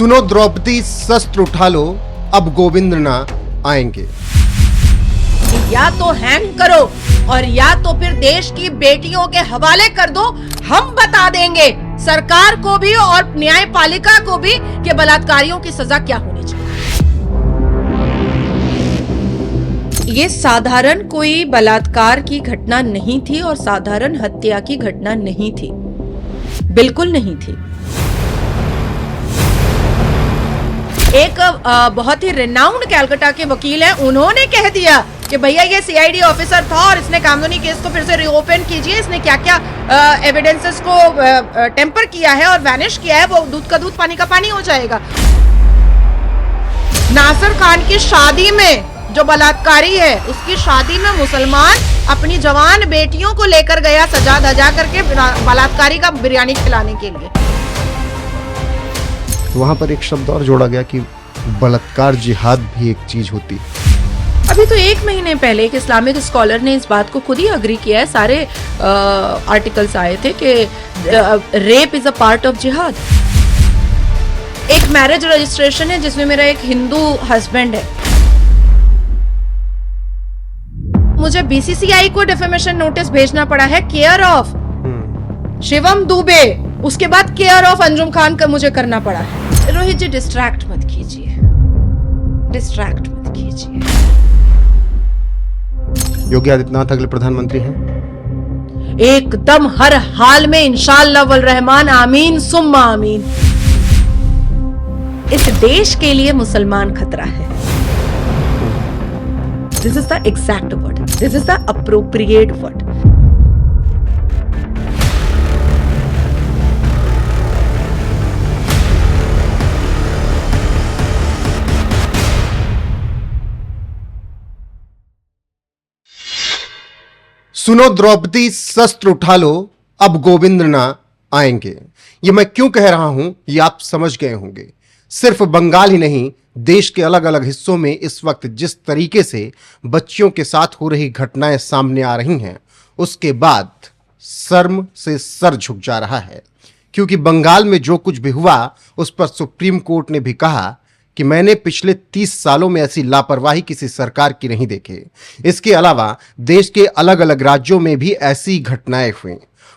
सुनो द्रौपदी शस्त्र उठा लो, अब गोविंद ना आएंगे। या तो हैंग करो और या तो फिर देश की बेटियों के हवाले कर दो। हम बता देंगे सरकार को भी और न्यायपालिका को भी कि बलात्कारियों की सजा क्या होनी चाहिए। ये साधारण कोई बलात्कार की घटना नहीं थी और साधारण हत्या की घटना नहीं थी, बिल्कुल नहीं थी। एक बहुत ही रिनाउंड कैलकाटा के वकील हैं, उन्होंने कह दिया कि भैया ये सीआईडी ऑफिसर था और इसने कानूनी केस को फिर से रीओपन कीजिए, इसने क्या क्या एविडेंसेस को टेम्पर किया है और वैनिश किया है, वो दूध का दूध पानी का पानी हो जाएगा। नासिर खान की शादी में जो बलात्कारी है, उसकी शादी में मुसलमान अपनी जवान बेटियों को लेकर गया सजा धजा करके बलात्कारी का बिरयानी खिलाने के लिए। वहां पर एक शब्द और जोड़ा गया कि बलात्कार जिहाद भी एक चीज होती है। अभी तो 1 महीने पहले एक इस्लामिक स्कॉलर ने इस बात को खुद ही अग्री किया है, सारे आर्टिकल्स आए थे कि rape is a part of जिहाद। एक मैरिज रजिस्ट्रेशन है जिसमें मेरा एक हिंदू हस्बैंड है, मुझे बीसीसीआई को डिफेमेशन नोटिस भेजना पड़ा है केयर ऑफ शिवम दुबे, उसके बाद केयर ऑफ अंजुम खान का मुझे करना पड़ा है। रोहित जी डिस्ट्रैक्ट मत कीजिए, डिस्ट्रैक्ट मत कीजिए। योगी आदित्यनाथ अगले प्रधानमंत्री हैं? एकदम हर हाल में इंशाअल्लाह वल रहमान, आमीन सुम्मा आमीन। इस देश के लिए मुसलमान खतरा है। This is the exact word, this is the appropriate word. सुनो द्रौपदी शस्त्र उठा लो, अब गोविंद ना आएंगे। ये मैं क्यों कह रहा हूं ये आप समझ गए होंगे। सिर्फ बंगाल ही नहीं, देश के अलग अलग हिस्सों में इस वक्त जिस तरीके से बच्चियों के साथ हो रही घटनाएं सामने आ रही हैं, उसके बाद शर्म से सर झुक जा रहा है। क्योंकि बंगाल में जो कुछ भी हुआ उस पर सुप्रीम कोर्ट ने भी कहा कि मैंने पिछले 30 सालों में ऐसी लापरवाही किसी सरकार की नहीं देखी। इसके अलावा देश के अलग अलग राज्यों में भी ऐसी घटनाएं हुई।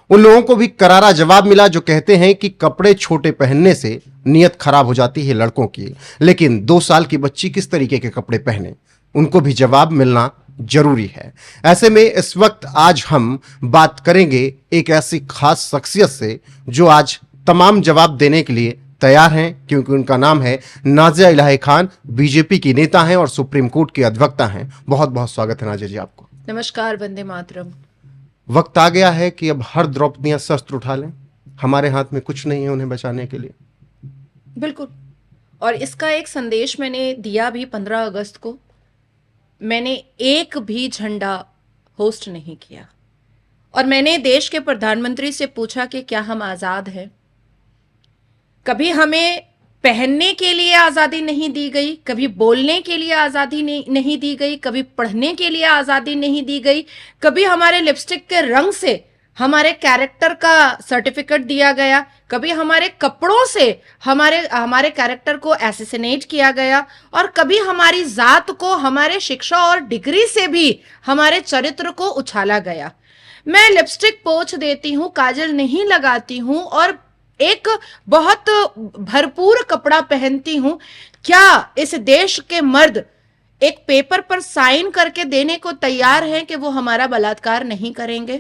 उन लोगों को भी करारा जवाब मिला जो कहते हैं कि कपड़े छोटे पहनने से नीयत खराब हो जाती है लड़कों की, लेकिन 2 साल की बच्ची किस तरीके के कपड़े पहने, उनको भी जवाब मिलना जरूरी है। ऐसे में इस वक्त आज हम बात करेंगे एक ऐसी खास शख्सियत से जो आज तमाम जवाब देने के लिए तैयार हैं, क्योंकि उनका नाम है नाज़िया इलाही खान। बीजेपी की नेता हैं और सुप्रीम कोर्ट के अधिवक्ता हैं। बहुत बहुत स्वागत है नाज़िया जी आपको। नमस्कार, वंदे मातरम। वक्त आ गया है कि अब हर द्रौपदियां शस्त्र उठा लें। हमारे हाथ में कुछ नहीं है उन्हें बचाने के लिए। बिल्कुल, और इसका एक संदेश मैंने दिया भी 15 अगस्त को। मैंने एक भी झंडा होस्ट नहीं किया और मैंने देश के प्रधानमंत्री से पूछा कि क्या हम आजाद हैं। कभी हमें पहनने के लिए आजादी नहीं दी गई, कभी बोलने के लिए आजादी नहीं दी गई, कभी पढ़ने के लिए आजादी नहीं दी गई, कभी हमारे लिपस्टिक के रंग से हमारे कैरेक्टर का सर्टिफिकेट दिया गया, कभी हमारे कपड़ों से हमारे कैरेक्टर को एसेसिनेट किया गया, और कभी हमारी जात को हमारे शिक्षा और डिग्री से भी हमारे चरित्र को उछाला गया। मैं लिपस्टिक पोंछ देती हूँ, काजल नहीं लगाती हूँ और एक बहुत भरपूर कपड़ा पहनती हूं। क्या इस देश के मर्द एक पेपर पर साइन करके देने को तैयार हैं कि वो हमारा बलात्कार नहीं करेंगे?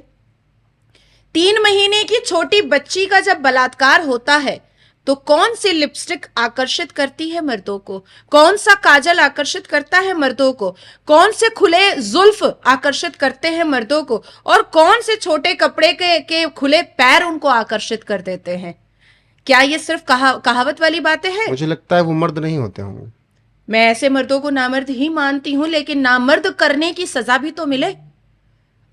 3 महीने की छोटी बच्ची का जब बलात्कार होता है तो कौन सी लिपस्टिक आकर्षित करती है मर्दों को, कौन सा काजल आकर्षित करता है मर्दों को, कौन से खुले जुल्फ आकर्षित करते हैं मर्दों को, और कौन से छोटे कपड़े के खुले पैर उनको आकर्षित कर देते हैं? क्या ये सिर्फ कहावत वाली बातें हैं? मुझे लगता है वो मर्द नहीं होते होंगे। मैं ऐसे मर्दों को नामर्द ही मानती हूं, लेकिन नामर्द करने की सजा भी तो मिले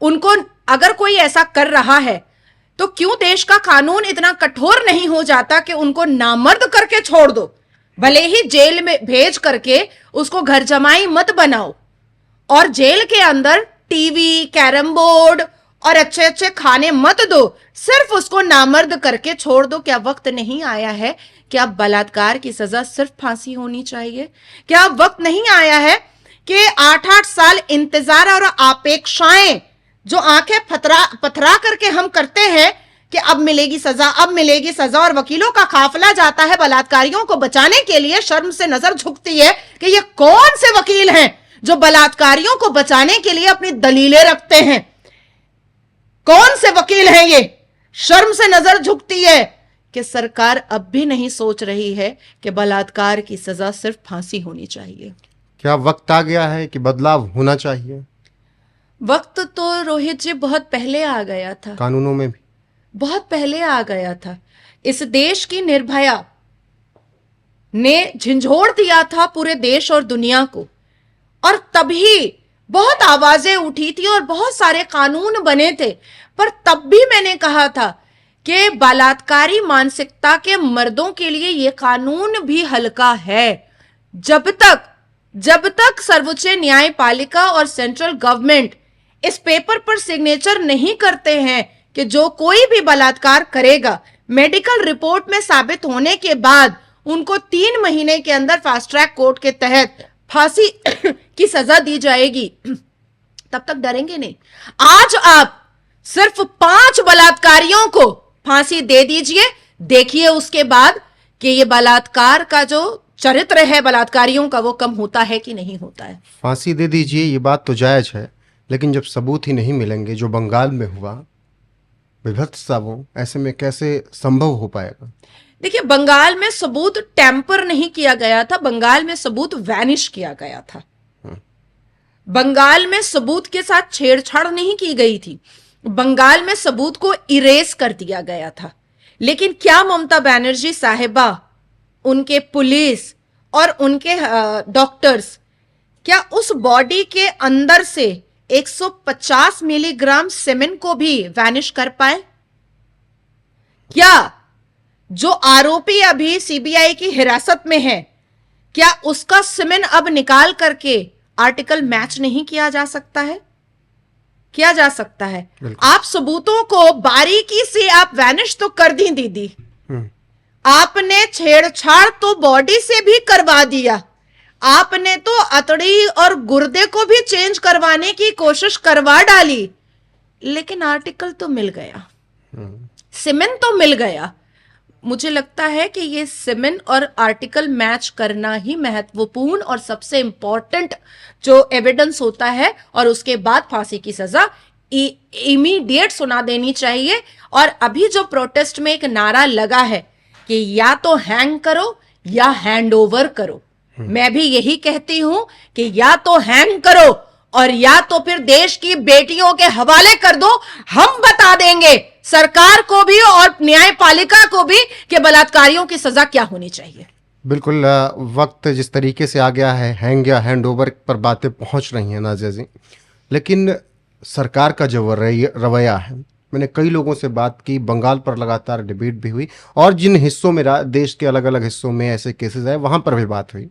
उनको। अगर कोई ऐसा कर रहा है तो क्यों देश का कानून इतना कठोर नहीं हो जाता कि उनको नामर्द करके छोड़ दो? भले ही जेल में भेज करके उसको घर जमाई मत बनाओ, और जेल के अंदर टीवी, कैरम बोर्ड और अच्छे अच्छे खाने मत दो, सिर्फ उसको नामर्द करके छोड़ दो। क्या वक्त नहीं आया है? क्या बलात्कार की सजा सिर्फ फांसी होनी चाहिए? क्या वक्त नहीं आया है कि 8-8 साल इंतजार और अपेक्षाएं जो आंखें पथरा करके हम करते हैं कि अब मिलेगी सजा, अब मिलेगी सजा, और वकीलों का काफिला जाता है बलात्कारियों को बचाने के लिए। शर्म से नजर झुकती है कि ये कौन से वकील हैं जो बलात्कारियों को बचाने के लिए अपनी दलीलें रखते हैं। कौन से वकील हैं ये? शर्म से नजर झुकती है कि सरकार अब भी नहीं सोच रही है कि बलात्कार की सजा सिर्फ फांसी होनी चाहिए। क्या वक्त आ गया है कि बदलाव होना चाहिए? वक्त तो रोहित जी बहुत पहले आ गया था, कानूनों में भी बहुत पहले आ गया था। इस देश की निर्भया ने झंझोड़ दिया था पूरे देश और दुनिया को, और तभी बहुत आवाजें उठी थी और बहुत सारे कानून बने थे। पर तब भी मैंने कहा था कि बलात्कारी मानसिकता के मर्दों के लिए यह कानून भी हल्का है। जब तक सर्वोच्च न्यायपालिका और सेंट्रल गवर्नमेंट इस पेपर पर सिग्नेचर नहीं करते हैं कि जो कोई भी बलात्कार करेगा, मेडिकल रिपोर्ट में साबित होने के बाद उनको 3 महीने के अंदर फास्ट ट्रैक कोर्ट के तहत फांसी की सजा दी जाएगी, तब तक डरेंगे नहीं। आज आप सिर्फ 5 बलात्कारियों को फांसी दे दीजिए, देखिए उसके बाद कि ये बलात्कार का जो चरित्र है बलात्कारियों का वो कम होता है कि नहीं होता है। फांसी दे दीजिए, ये बात तो जायज है, लेकिन जब सबूत ही नहीं मिलेंगे, जो बंगाल में हुआ विभत्सता, वो ऐसे में कैसे संभव हो पाएगा? देखिए, बंगाल में सबूत टेम्पर नहीं किया गया था, बंगाल में सबूत वैनिश किया गया था। बंगाल में सबूत के साथ छेड़छाड़ नहीं की गई थी, बंगाल में सबूत को इरेज कर दिया गया था। लेकिन क्या ममता बनर्जी साहिबा, उनके पुलिस और उनके डॉक्टर्स क्या उस बॉडी के अंदर से 150 मिलीग्राम सेमेन को भी वैनिश कर पाए? क्या जो आरोपी अभी सीबीआई की हिरासत में है, क्या उसका सेमेन अब निकाल करके आर्टिकल मैच नहीं किया जा सकता है? किया जा सकता है। आप सबूतों को बारीकी से आप वैनिश तो कर दी दीदी, आपने छेड़छाड़ तो बॉडी से भी करवा दिया, आपने तो अतड़ी और गुर्दे को भी चेंज करवाने की कोशिश करवा डाली, लेकिन आर्टिकल तो मिल गया, सीमेन तो मिल गया। मुझे लगता है कि ये सीमेन और आर्टिकल मैच करना ही महत्वपूर्ण और सबसे इंपॉर्टेंट जो एविडेंस होता है, और उसके बाद फांसी की सजा इमीडिएट सुना देनी चाहिए। और अभी जो प्रोटेस्ट में एक नारा लगा है कि या तो हैंग करो या हैंड ओवर करो, मैं भी यही कहती हूं कि या तो हैंग करो और या तो फिर देश की बेटियों के हवाले कर दो। हम बता देंगे सरकार को भी और न्यायपालिका को भी कि बलात्कारियों की सजा क्या होनी चाहिए। बिल्कुल, वक्त जिस तरीके से आ गया है, हैंग या हैंड ओवर पर बातें पहुंच रही हैं नाज़िया जी, लेकिन सरकार का जो रवैया है, मैंने कई लोगों से बात की, बंगाल पर लगातार डिबेट भी हुई, और जिन हिस्सों में देश के अलग अलग हिस्सों में ऐसे केसेस आए वहां पर भी बात हुई।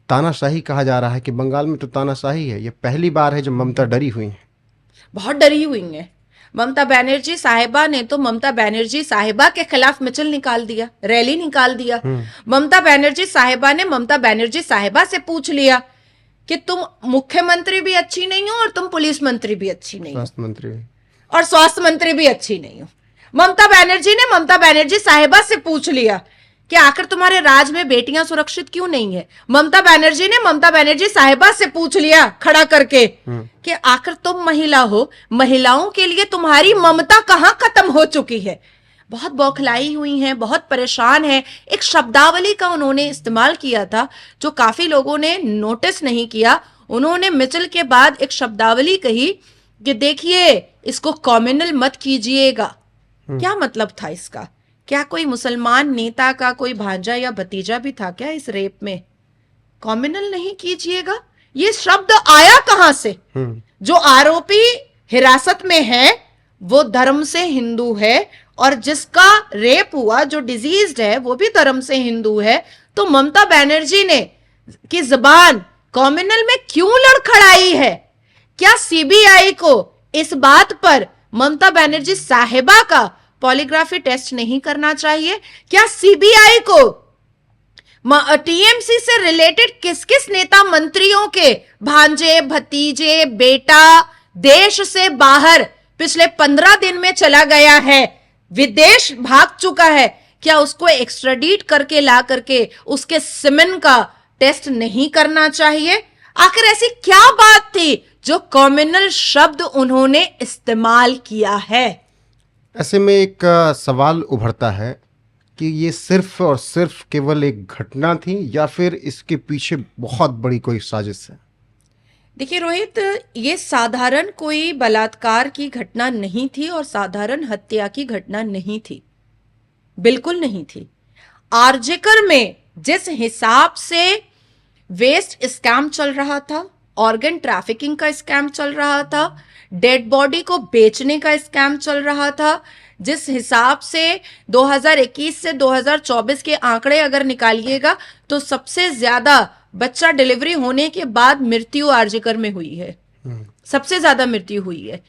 तानाशाही कहा जा रहा है कि बंगाल में तो तानाशाही है। ये पहली बार है जब ममता डरी हुई है, बहुत डरी हुई है। ममता बनर्जी साहिबा ने तो ममता बनर्जी साहिबा के खिलाफ मिছিল निकाल दिया, रैली निकाल दिया। ममता बनर्जी साहिबा ने ममता बनर्जी साहिबा से पूछ लिया कि तुम मुख्यमंत्री भी अच्छी नहीं हो और तुम पुलिस मंत्री भी अच्छी नहीं हो, स्वास्थ्य मंत्री भी अच्छी नहीं हो। ममता बनर्जी ने ममता बनर्जी साहिबा से पूछ लिया कि आखिर तुम्हारे राज में बेटियां सुरक्षित क्यों नहीं है। ममता बनर्जी ने ममता बनर्जी साहिबा से पूछ लिया खड़ा करके कि आखिर तुम महिला हो, महिलाओं के लिए तुम्हारी ममता कहां खत्म हो चुकी है। बहुत बौखलाई हुई हैं, बहुत परेशान है। एक शब्दावली का उन्होंने इस्तेमाल किया था जो काफी लोगों ने नोटिस नहीं किया। उन्होंने मिचल के बाद एक शब्दावली कही कि देखिए इसको कॉम्युनल मत कीजिएगा। क्या मतलब था इसका? क्या कोई मुसलमान नेता का कोई भांजा या भतीजा भी था क्या इस रेप में? कॉम्युनल नहीं कीजिएगा, ये शब्द आया कहां से? जो आरोपी हिरासत में है वो धर्म से हिंदू है, और जिसका रेप हुआ जो डिजीज्ड है वो भी धर्म से हिंदू है। तो ममता बनर्जी ने की जुबान कॉम्युनल में क्यों लड़खड़ाई है? क्या सीबीआई को इस बात पर ममता बनर्जी साहिबा का पॉलीग्राफी टेस्ट नहीं करना चाहिए? क्या सीबीआई को टीएमसी से रिलेटेड किस किस नेता मंत्रियों के भांजे, भतीजे, बेटा देश से बाहर पिछले 15 दिन में चला गया है, विदेश भाग चुका है, क्या उसको एक्स्ट्राडीट करके ला करके उसके सिमन का टेस्ट नहीं करना चाहिए? आखिर ऐसी क्या बात थी जो कम्युनल शब्द उन्होंने इस्तेमाल किया है? ऐसे में एक सवाल उभरता है कि ये सिर्फ और सिर्फ केवल एक घटना थी या फिर इसके पीछे बहुत बड़ी कोई साजिश है? देखिए रोहित, ये साधारण कोई बलात्कार की घटना नहीं थी और साधारण हत्या की घटना नहीं थी, बिल्कुल नहीं थी। आरजेकर में जिस हिसाब से वेस्ट स्कैम चल रहा था, ऑर्गन ट्रैफिकिंग का स्कैम चल रहा था, डेड बॉडी को बेचने का स्कैम चल रहा था, जिस हिसाब से 2021 से 2024 के आंकड़े अगर निकालिएगा तो सबसे ज्यादा बच्चा डिलीवरी होने के बाद मृत्यु आरजेकर में हुई है, सबसे ज्यादा मृत्यु हुई है।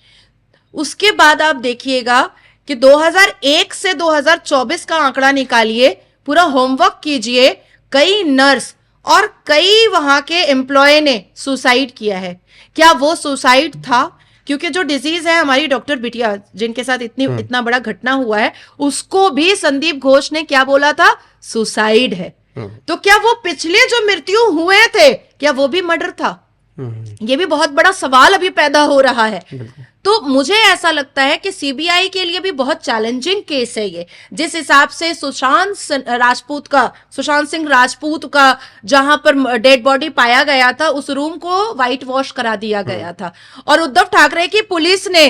उसके बाद आप देखिएगा कि 2001 से 2024 का आंकड़ा निकालिए, पूरा होमवर्क कीजिए, कई नर्स और कई वहां के एम्प्लॉय ने सुसाइड किया है। क्या वो सुसाइड था? क्योंकि जो डिजीज है हमारी डॉक्टर बिटिया जिनके साथ इतना बड़ा घटना हुआ है, उसको भी संदीप घोष ने क्या बोला था? सुसाइड है। तो क्या वो पिछले जो मृत्यु हुए थे क्या वो भी मर्डर था? ये भी बहुत बड़ा सवाल अभी पैदा हो रहा है। तो मुझे ऐसा लगता है कि सीबीआई के लिए भी बहुत चैलेंजिंग केस है ये। जिस हिसाब से सुशांत सिंह राजपूत का जहां पर डेड बॉडी पाया गया था, उस रूम को व्हाइट वॉश करा दिया गया था और उद्धव ठाकरे की पुलिस ने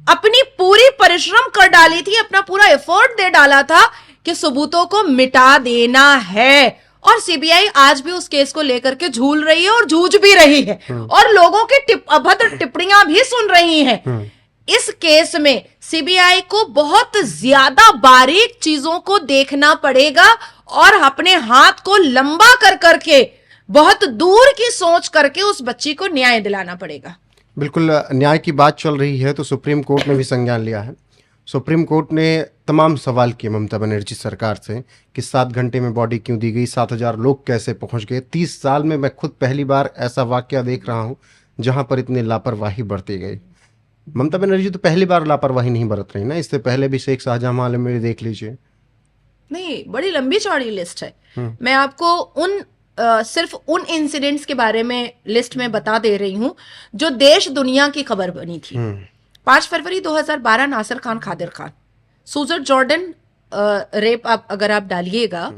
अपनी पूरी परिश्रम कर डाली थी, अपना पूरा एफर्ट दे डाला था कि सबूतों को मिटा देना है। और सीबीआई आज भी उस केस को लेकर के झूल रही है और जूझ भी रही है और लोगों की अभद्र टिप्पणियां भी सुन रही हैं। इस केस में सीबीआई को बहुत ज्यादा बारीक चीजों को देखना पड़ेगा और अपने हाथ को लंबा कर करके बहुत दूर की सोच करके उस बच्ची को न्याय दिलाना पड़ेगा। बिल्कुल, न्याय की बात चल रही है तो सुप्रीम कोर्ट ने भी संज्ञान लिया है। सुप्रीम कोर्ट ने तमाम सवाल किए ममता बनर्जी सरकार से कि 7 घंटे में बॉडी क्यों दी गई, 7,000 लोग कैसे पहुंच गए। 30 साल में मैं खुद पहली बार ऐसा वाकया देख रहा हूं जहां पर इतनी लापरवाही बरती गई। ममता बनर्जी तो पहली बार लापरवाही नहीं बरत रही ना, इससे पहले भी शेख शाहजहां मामले में देख लीजिए। नहीं, बड़ी लंबी चौड़ी लिस्ट है। मैं आपको सिर्फ उन इंसिडेंट्स के बारे में लिस्ट में बता दे रही हूं जो देश दुनिया की खबर बनी थी। 5 फरवरी 2012 नासिर खान खादिर खान, सूजन जॉर्डन रेप अगर आप डालिएगा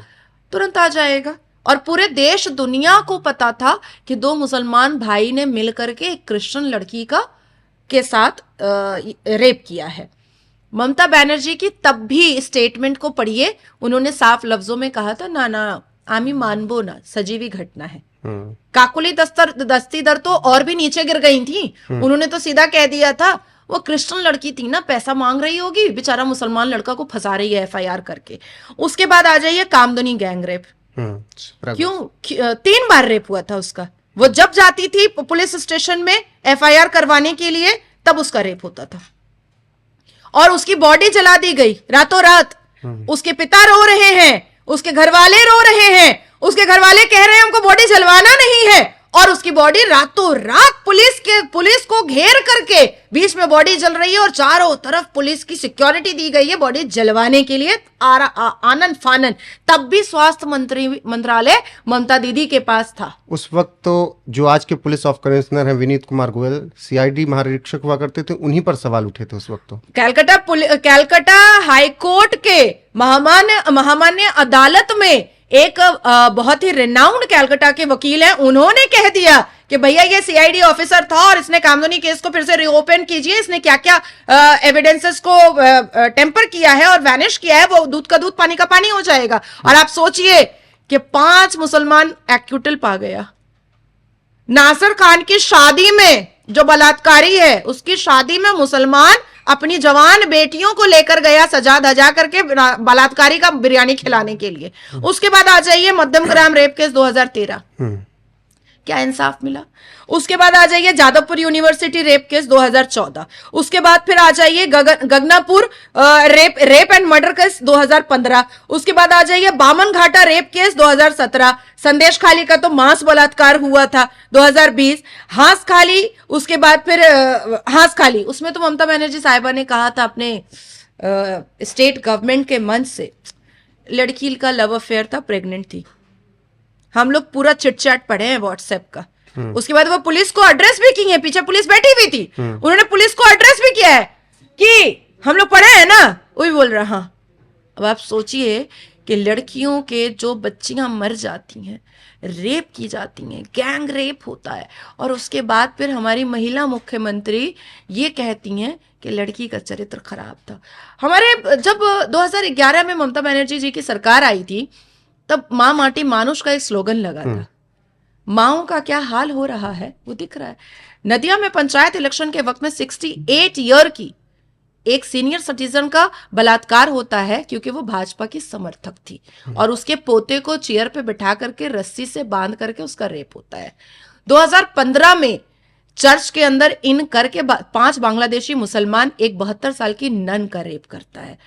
तुरंत आ जाएगा। और पूरे देश दुनिया को पता था कि 2 मुसलमान भाई ने मिलकर के एक क्रिश्चियन लड़की के साथ रेप किया है। ममता बनर्जी की तब भी स्टेटमेंट को पढ़िए, उन्होंने साफ लफ्जों में कहा था, ना आमी मानबो ना, सजीवी घटना है। काकुली दस्तीदर तो और भी नीचे गिर गई थी। उन्होंने तो सीधा कह दिया था वो क्रिश्चियन लड़की थी ना, पैसा मांग रही होगी, बेचारा मुसलमान लड़का को फंसा रही है एफआईआर करके। उसके बाद आ जाइए कामदुनी गैंग रेप। क्यों 3 बार रेप हुआ था उसका। वो जब जाती थी पुलिस स्टेशन में एफआईआर करवाने के लिए तब उसका रेप होता था और उसकी बॉडी जला दी गई रातों रात। उसके पिता रो रहे हैं, उसके घर वाले रो रहे हैं, उसके घर वाले कह रहे हैं हमको बॉडी जलवाना नहीं है और उसकी बॉडी रातों रात पुलिस को घेर करके बीच में बॉडी जल रही है और चारों तरफ पुलिस की सिक्योरिटी दी गई है बॉडी जलवाने के लिए। आनन फानन। तब भी स्वास्थ्य मंत्रालय ममता दीदी के पास था उस वक्त। तो जो आज के पुलिस ऑफ कमिश्नर हैं विनीत कुमार गोयल, सीआईडी महानिरीक्षक हुआ करते थे, उन्हीं पर सवाल उठे थे उस वक्त। तो कैलकाटा हाईकोर्ट के महामान्य अदालत में एक बहुत ही रिनाउंड कैलकाटा के वकील हैं, उन्होंने कह दिया कि भैया ये सीआईडी ऑफिसर था और इसने कामदुनी केस को फिर से रीओपन कीजिए, इसने क्या क्या एविडेंसेस को टेम्पर किया है और वैनिश किया है, वो दूध का दूध पानी का पानी हो जाएगा। और आप सोचिए कि 5 मुसलमान एक्यूटल पा गया। नासिर खान की शादी में जो बलात्कारी है उसकी शादी में मुसलमान अपनी जवान बेटियों को लेकर गया सजा धजा करके बलात्कारी का बिरयानी खिलाने के लिए। उसके बाद आ जाइए मध्यम ग्राम रेप केस 2013। क्या इंसाफ मिला? उसके बाद आ जाइए जादवपुर यूनिवर्सिटी रेप केस 2014, उसके बाद फिर आ जाइए गगनापुर रेप एंड मर्डर केस 2015, उसके बाद आ जाइए बामन घाटा रेप केस 2017, संदेश खाली का तो मांस बलात्कार हुआ था 2020, हांस खाली, उसके बाद फिर हांस खाली, उसमें तो ममता बनर्जी साहिबा ने कहा था अपने स्टेट गवर्नमेंट के मंच से, लड़की का लव अफेयर था, प्रेग्नेंट थी, हम लोग पूरा चिटचैट पढ़े हैं व्हाट्सएप का। उसके बाद वो पुलिस को एड्रेस भी की है, पीछे पुलिस बैठी हुई थी, उन्होंने पुलिस को एड्रेस भी किया है कि हम लोग पढ़े हैं ना, वही बोल रहा। हाँ, अब आप सोचिए कि लड़कियों के जो बच्चियां मर जाती हैं, रेप की जाती हैं, गैंग रेप होता है, और उसके बाद फिर हमारी महिला मुख्यमंत्री ये कहती हैं कि लड़की का चरित्र खराब था। हमारे जब 2011 में ममता बनर्जी जी की सरकार आई थी, तब माँ माटी मानुष का एक स्लोगन लगा था। माओं का क्या हाल हो रहा है वो दिख रहा है। नदिया में पंचायत इलेक्शन के वक्त में 68 ईयर की एक सीनियर सिटीजन का बलात्कार होता है क्योंकि वो भाजपा की समर्थक थी, और उसके पोते को चेयर पे बिठा करके रस्सी से बांध करके उसका रेप होता है। 2015 में चर्च के अंदर इन करके 5 बांग्लादेशी मुसलमान एक 72 साल की नन का रेप करता है।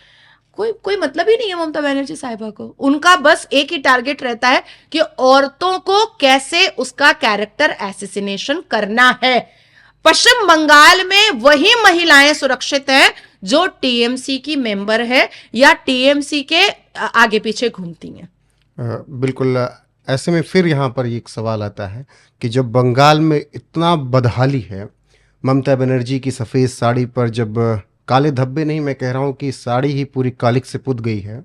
कोई मतलब ही नहीं है ममता बनर्जी साहिबा को। उनका बस एक ही टारगेट रहता है कि औरतों को कैसे उसका कैरेक्टर एसिसिनेशन करना है। पश्चिम बंगाल में वही महिलाएं सुरक्षित हैं जो टीएमसी की मेंबर है या टीएमसी के आगे पीछे घूमती हैं। बिल्कुल। ऐसे में फिर यहाँ पर एक सवाल आता है कि जब बंगाल में इतना बदहाली है, ममता बनर्जी की सफ़ेद साड़ी पर जब काले धब्बे नहीं, मैं कह रहा हूँ कि साड़ी ही पूरी कालिक से पुत गई है,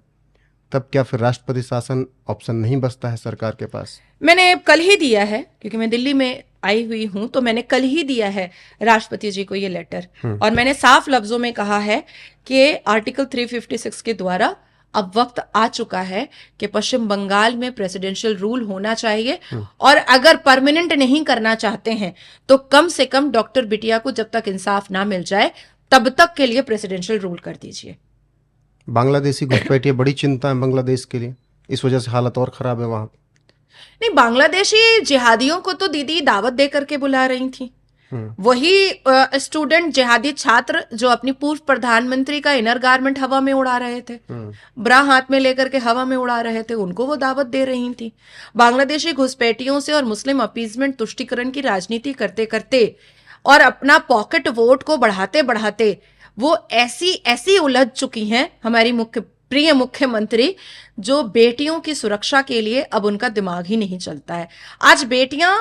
तब क्या फिर राष्ट्रपति शासन ऑप्शन नहीं बचता है सरकार के पास? मैंने कल ही दिया है, क्योंकि मैं दिल्ली में आई हुई हूं, तो मैंने कल ही दिया है राष्ट्रपति जी को ये लेटर, और मैंने साफ लफ्जों में कहा है कि आर्टिकल 356 के द्वारा अब वक्त आ चुका है कि पश्चिम बंगाल में प्रेसिडेंशियल रूल होना चाहिए, और अगर परमानेंट नहीं करना चाहते हैं तो कम से कम डॉक्टर बिटिया को जब तक इंसाफ ना मिल जाए तब तक के लिए प्रेसिडेंशियल रूल कर दीजिए। बांग्लादेशी घुसपैठिए बड़ी चिंता है बांग्लादेश के लिए, इस वजह से हालत और खराब है वहां। नहीं, बांग्लादेशी जिहादियों को तो दीदी दावत दे करके बुला रही थी। वही स्टूडेंट जिहादी छात्र जो अपनी पूर्व प्रधानमंत्री का इनर गारमेंट हवा में उड़ा रहे थे, ब्रा हाथ में लेकर के हवा में उड़ा रहे थे, उनको वो दावत दे रही थी। बांग्लादेशी घुसपैठियों से और मुस्लिम अपीजमेंट तुष्टिकरण की राजनीति करते करते और अपना पॉकेट वोट को बढ़ाते बढ़ाते वो ऐसी उलझ चुकी हैं हमारी प्रिय मुख्यमंत्री, जो बेटियों की सुरक्षा के लिए अब उनका दिमाग ही नहीं चलता है। आज बेटियां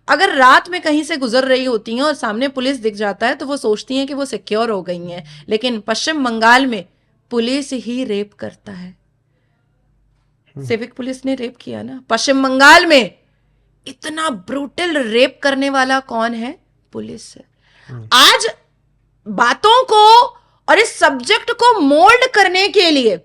अगर रात में कहीं से गुजर रही होती हैं और सामने पुलिस दिख जाता है तो वो सोचती हैं कि वो सिक्योर हो गई हैं, लेकिन पश्चिम बंगाल में पुलिस ही रेप करता है। सिविक पुलिस ने रेप किया ना पश्चिम बंगाल में, इतना ब्रूटल रेप करने वाला कौन है? पुलिस है। आज बातों को और इस सब्जेक्ट को मोल्ड करने के लिए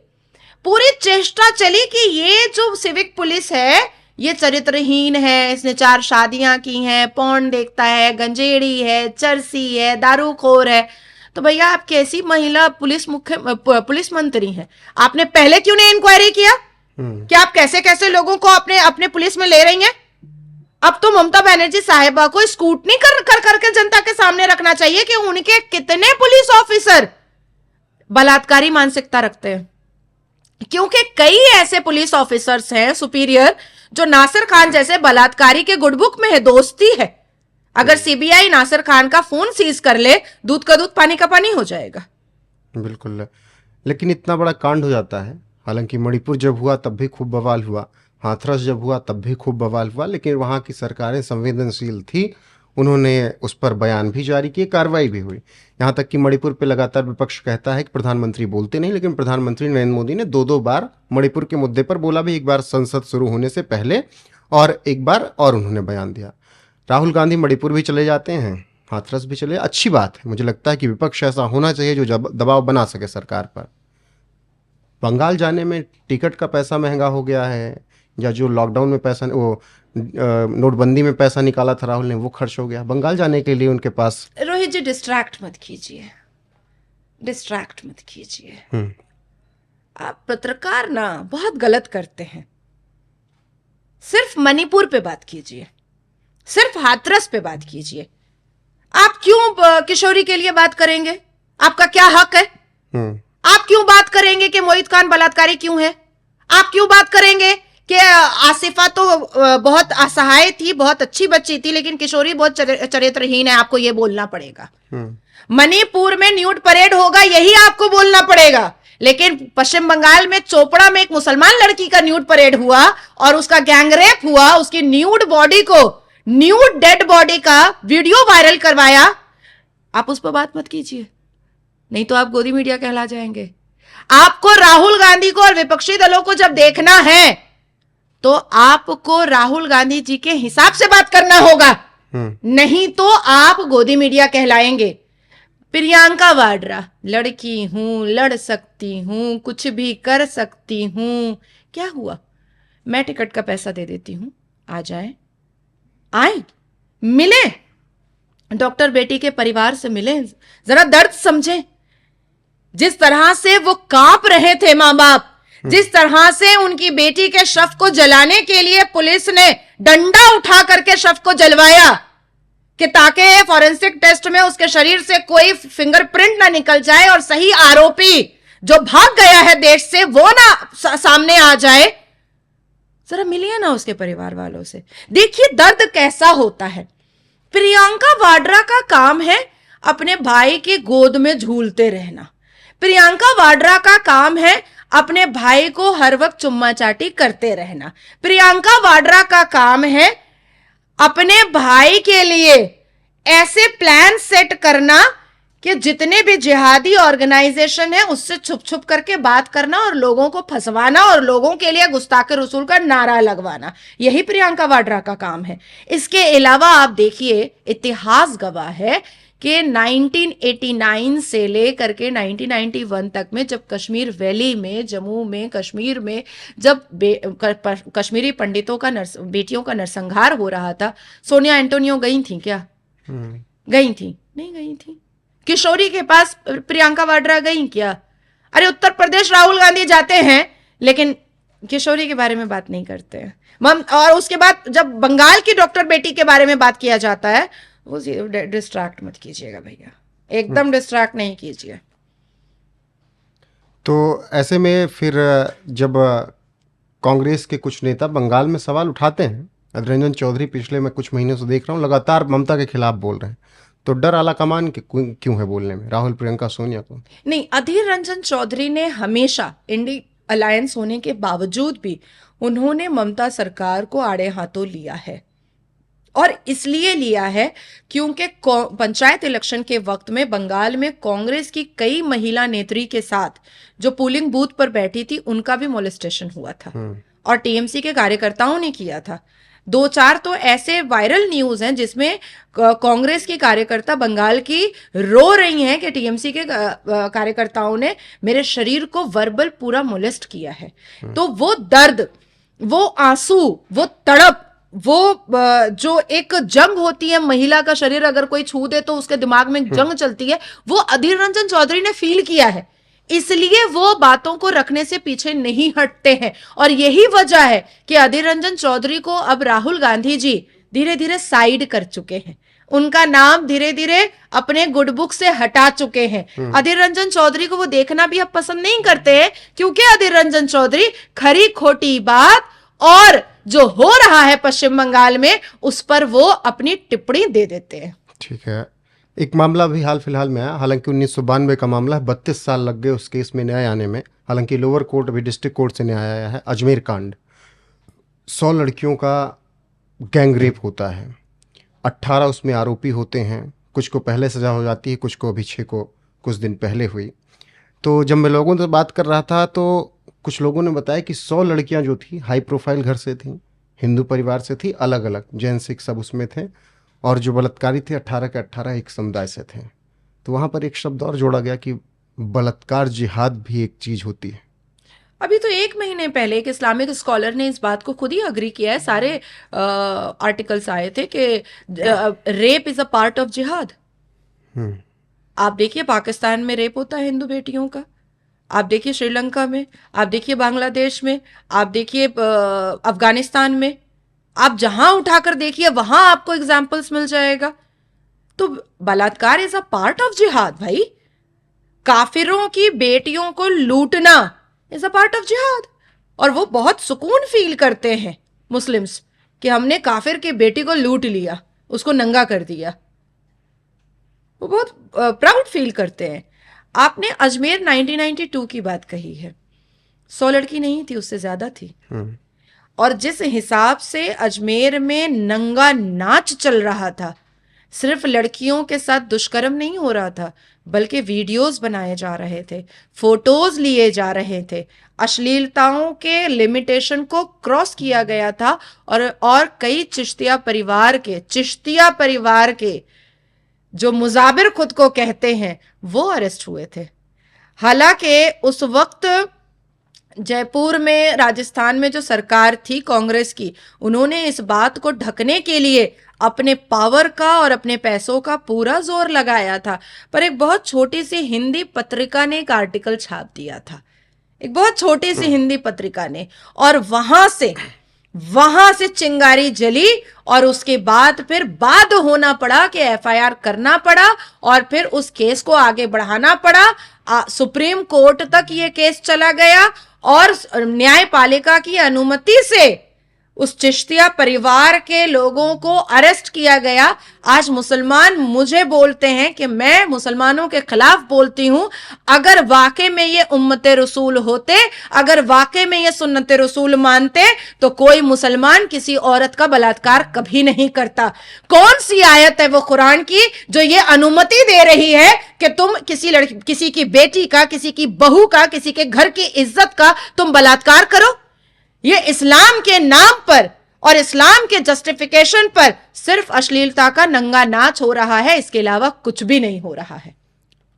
पूरी चेष्टा चली कि ये जो सिविक पुलिस है ये चरित्रहीन है, इसने 4 शादियां की हैं, पॉर्न देखता है, गंजेड़ी है, चरसी है, दारूखोर है। तो भैया आप कैसी महिला पुलिस मंत्री हैं? आपने पहले क्यों नहीं इंक्वायरी किया कि आप कैसे कैसे लोगों को अपने पुलिस में ले रही हैं? अब तो ममता बनर्जी साहिबा को स्कूटनी करके जनता के सामने रखना चाहिए कि उनके कितने पुलिस ऑफिसर बलात्कारी मानसिकता रखते हैं, क्योंकि कई ऐसे पुलिस ऑफिसर्स हैं सुपीरियर जो नासिर खान जैसे बलात्कारी के गुडबुक में है, दोस्ती है। अगर सीबीआई नासिर खान का फोन सीज कर ले, दूध का दूध पानी का पानी हो जाएगा। बिल्कुल, लेकिन इतना बड़ा कांड हो जाता है। हालांकि मणिपुर जब हुआ तब भी खूब बवाल हुआ, हाथरस जब हुआ तब भी खूब बवाल हुआ, लेकिन वहाँ की सरकारें संवेदनशील थी, उन्होंने उस पर बयान भी जारी किए, कार्रवाई भी हुई। यहाँ तक कि मणिपुर पे लगातार विपक्ष कहता है कि प्रधानमंत्री बोलते नहीं, लेकिन प्रधानमंत्री नरेंद्र मोदी ने 2 बार मणिपुर के मुद्दे पर बोला भी, एक बार संसद शुरू होने से पहले और एक बार और उन्होंने बयान दिया। राहुल गांधी मणिपुर भी चले जाते हैं, हाथरस भी चले, अच्छी बात है। मुझे लगता है कि विपक्ष ऐसा होना चाहिए जो दबाव बना सके सरकार पर। बंगाल जाने में टिकट का पैसा महंगा हो गया है, या जो लॉकडाउन में पैसा, वो नोटबंदी में पैसा निकाला था राहुल ने, वो खर्च हो गया बंगाल जाने के लिए उनके पास। रोहित जी डिस्ट्रैक्ट मत कीजिए। आप पत्रकार ना बहुत गलत करते हैं। सिर्फ मणिपुर पे बात कीजिए, सिर्फ हाथरस पे बात कीजिए। आप क्यों किशोरी के लिए बात करेंगे? आपका क्या हक है? आप क्यों बात करेंगे कि मोहित खान बलात्कारी क्यों है? आप क्यों बात करेंगे कि आसिफा तो बहुत असहाय थी, बहुत अच्छी बच्ची थी, लेकिन किशोरी बहुत चरित्रहीन है? आपको यह बोलना पड़ेगा। मणिपुर में न्यूड परेड होगा, यही आपको बोलना पड़ेगा। लेकिन पश्चिम बंगाल में चोपड़ा में एक मुसलमान लड़की का न्यूड परेड हुआ और उसका गैंगरेप हुआ, उसकी न्यूड बॉडी को, न्यूड डेड बॉडी का वीडियो वायरल करवाया। आप उस पर बात मत कीजिए, नहीं तो आप गोदी मीडिया कहला जाएंगे। आपको राहुल गांधी को और विपक्षी दलों को जब देखना है तो आपको राहुल गांधी जी के हिसाब से बात करना होगा, नहीं तो आप गोदी मीडिया कहलाएंगे। प्रियंका वाड्रा, लड़की हूं, लड़ सकती हूं, कुछ भी कर सकती हूं। क्या हुआ? मैं टिकट का पैसा दे देती हूं, आ जाए, आए, मिले, डॉक्टर बेटी के परिवार से मिले, जरा दर्द समझें। जिस तरह से वो कांप रहे थे मां बाप, जिस तरह से उनकी बेटी के शव को जलाने के लिए पुलिस ने डंडा उठा करके शव को जलवाया कि ताकि फॉरेंसिक टेस्ट में उसके शरीर से कोई फिंगरप्रिंट ना निकल जाए और सही आरोपी जो भाग गया है देश से वो ना सामने आ जाए। जरा मिलिए ना उसके परिवार वालों से, देखिए दर्द कैसा होता है। प्रियंका वाड्रा का काम है अपने भाई की गोद में झूलते रहना। प्रियंका वाड्रा का काम है अपने भाई को हर वक्त चुम्मा चाटी करते रहना। प्रियंका वाड्रा का काम है अपने भाई के लिए ऐसे प्लान सेट करना कि जितने भी जिहादी ऑर्गेनाइजेशन है उससे छुप छुप करके बात करना और लोगों को फंसवाना और लोगों के लिए गुस्ताखे रसूल का नारा लगवाना। यही प्रियंका वाड्रा का काम है। इसके अलावा आप देखिए, इतिहास गवाह है कि 1989 से लेकर के 1991 तक में जब कश्मीर वैली में, जम्मू में, कश्मीर में जब कश्मीरी पंडितों का बेटियों का नरसंहार हो रहा था, सोनिया एंटोनियो गई थी क्या? गई थी? नहीं गई थी। किशोरी के पास प्रियंका वाड्रा गई क्या? अरे उत्तर प्रदेश राहुल गांधी जाते हैं लेकिन किशोरी के बारे में बात नहीं करते हैं। और उसके बाद जब बंगाल की डॉक्टर बेटी के बारे में बात किया जाता है, वो डिस्ट्रैक्ट मत कीजिएगा भैया, एकदम डिस्ट्रैक्ट नहीं कीजिए। तो ऐसे में फिर जब कांग्रेस के कुछ नेता बंगाल में सवाल उठाते हैं, अधीर रंजन चौधरी पिछले मैं कुछ महीनों से देख रहा हूँ लगातार ममता के खिलाफ बोल रहे हैं, तो डर आला कमान के क्यों है बोलने में राहुल, प्रियंका, सोनिया को? नहीं, अधीर रंजन चौधरी ने हमेशा इंडी अलायंस होने के बावजूद भी उन्होंने ममता सरकार को आड़े हाथों लिया है। और इसलिए लिया है क्योंकि पंचायत इलेक्शन के वक्त में बंगाल में कांग्रेस की कई महिला नेत्री के साथ जो पोलिंग बूथ पर बैठी थी उनका भी मोलेस्टेशन हुआ था और टीएमसी के कार्यकर्ताओं ने किया था। 2-4 तो ऐसे वायरल न्यूज हैं जिसमें कांग्रेस की कार्यकर्ता बंगाल की रो रही हैं कि टीएमसी के कार्यकर्ताओं ने मेरे शरीर को वर्बल पूरा मोलेस्ट किया है। तो वो दर्द, वो आंसू, वो तड़प, वो जो एक जंग होती है, महिला का शरीर अगर कोई छू दे तो उसके दिमाग में जंग चलती है, वो अधीर रंजन चौधरी ने फील किया है। इसलिए वो बातों को रखने से पीछे नहीं हटते हैं और यही वजह है कि अधीर रंजन चौधरी को अब राहुल गांधी जी धीरे धीरे साइड कर चुके हैं, उनका नाम धीरे धीरे अपने गुड बुक से हटा चुके हैं। अधीर रंजन चौधरी को वो देखना भी अब पसंद नहीं करते हैं क्योंकि अधीर रंजन चौधरी खरी खोटी बात और जो हो रहा है पश्चिम बंगाल में उस पर वो अपनी टिप्पणी दे देते हैं। ठीक है, एक मामला भी हाल फिलहाल में आया, हालांकि 1992 का मामला है, 32 साल लग गए उस केस में न्याय आने में। हालांकि लोअर कोर्ट अभी डिस्ट्रिक्ट कोर्ट से न्याय आया है। अजमेर कांड, 100 लड़कियों का गैंग रेप होता है, 18 उसमें आरोपी होते हैं, कुछ को पहले सजा हो जाती है, कुछ को अभी 6 को कुछ दिन पहले हुई। तो जब मैं लोगों से बात कर रहा था तो कुछ लोगों ने बताया कि 100 लड़कियां जो थी हाई प्रोफाइल घर से थी, हिंदू परिवार से थी, अलग अलग जैन सिख सब उसमें थे, और जो बलात्कारी थे 18 के 18 एक समुदाय से थे। तो वहाँ पर एक शब्द और जोड़ा गया कि बलात्कार जिहाद भी एक चीज़ होती है। अभी तो 1 महीने पहले एक इस्लामिक स्कॉलर ने इस बात को खुद ही अग्री किया है, सारे आर्टिकल्स आए थे कि rape is a part of जिहाद। आप देखिए पाकिस्तान में रेप होता है हिंदू बेटियों का, आप देखिए श्रीलंका में, आप देखिए बांग्लादेश में, आप देखिए अफगानिस्तान में, आप जहां उठाकर देखिए वहां आपको एग्जाम्पल्स मिल जाएगा। तो बलात्कार इज अ पार्ट ऑफ जिहाद भाई। काफिरों की बेटियों को लूटना इज अ पार्ट ऑफ जिहाद। और वो बहुत सुकून फील करते हैं मुस्लिम्स कि हमने काफिर की बेटी को लूट लिया, उसको नंगा कर दिया। वो बहुत प्राउड फील करते हैं। आपने अजमेर 1992 की बात कही है, 100 लड़की नहीं थी, उससे ज्यादा थी। और जिस हिसाब से अजमेर में नंगा नाच चल रहा था, सिर्फ लड़कियों के साथ दुष्कर्म नहीं हो रहा था, बल्कि वीडियोस बनाए जा रहे थे, फोटोज लिए जा रहे थे, अश्लीलताओं के लिमिटेशन को क्रॉस किया गया था। और कई चिश्तिया परिवार के जो मुजाबिर खुद को कहते हैं वो अरेस्ट हुए थे। हालांकि उस वक्त जयपुर में, राजस्थान में जो सरकार थी कांग्रेस की, उन्होंने इस बात को ढकने के लिए अपने पावर का और अपने पैसों का पूरा जोर लगाया था। पर एक बहुत छोटी सी हिंदी पत्रिका ने एक आर्टिकल छाप दिया था, एक बहुत छोटी सी हिंदी पत्रिका ने, और वहां से चिंगारी जली। और उसके बाद फिर बाध्य होना पड़ा कि एफआईआर करना पड़ा और फिर उस केस को आगे बढ़ाना पड़ा। सुप्रीम कोर्ट तक ये केस चला गया और न्यायपालिका की अनुमति से उस चिश्तिया परिवार के लोगों को अरेस्ट किया गया। आज मुसलमान मुझे बोलते हैं कि मैं मुसलमानों के खिलाफ बोलती हूं। अगर वाकई में ये उम्मते रसूल होते, अगर वाकई में ये सुन्नते रसूल मानते, तो कोई मुसलमान किसी औरत का बलात्कार कभी नहीं करता। कौन सी आयत है वो कुरान की जो ये अनुमति दे रही है कि तुम किसी की बेटी का, किसी की बहू का, किसी के घर की इज्जत का तुम बलात्कार करो? ये इस्लाम के नाम पर और इस्लाम के जस्टिफिकेशन पर सिर्फ अश्लीलता का नंगा नाच हो रहा है, इसके अलावा कुछ भी नहीं हो रहा है।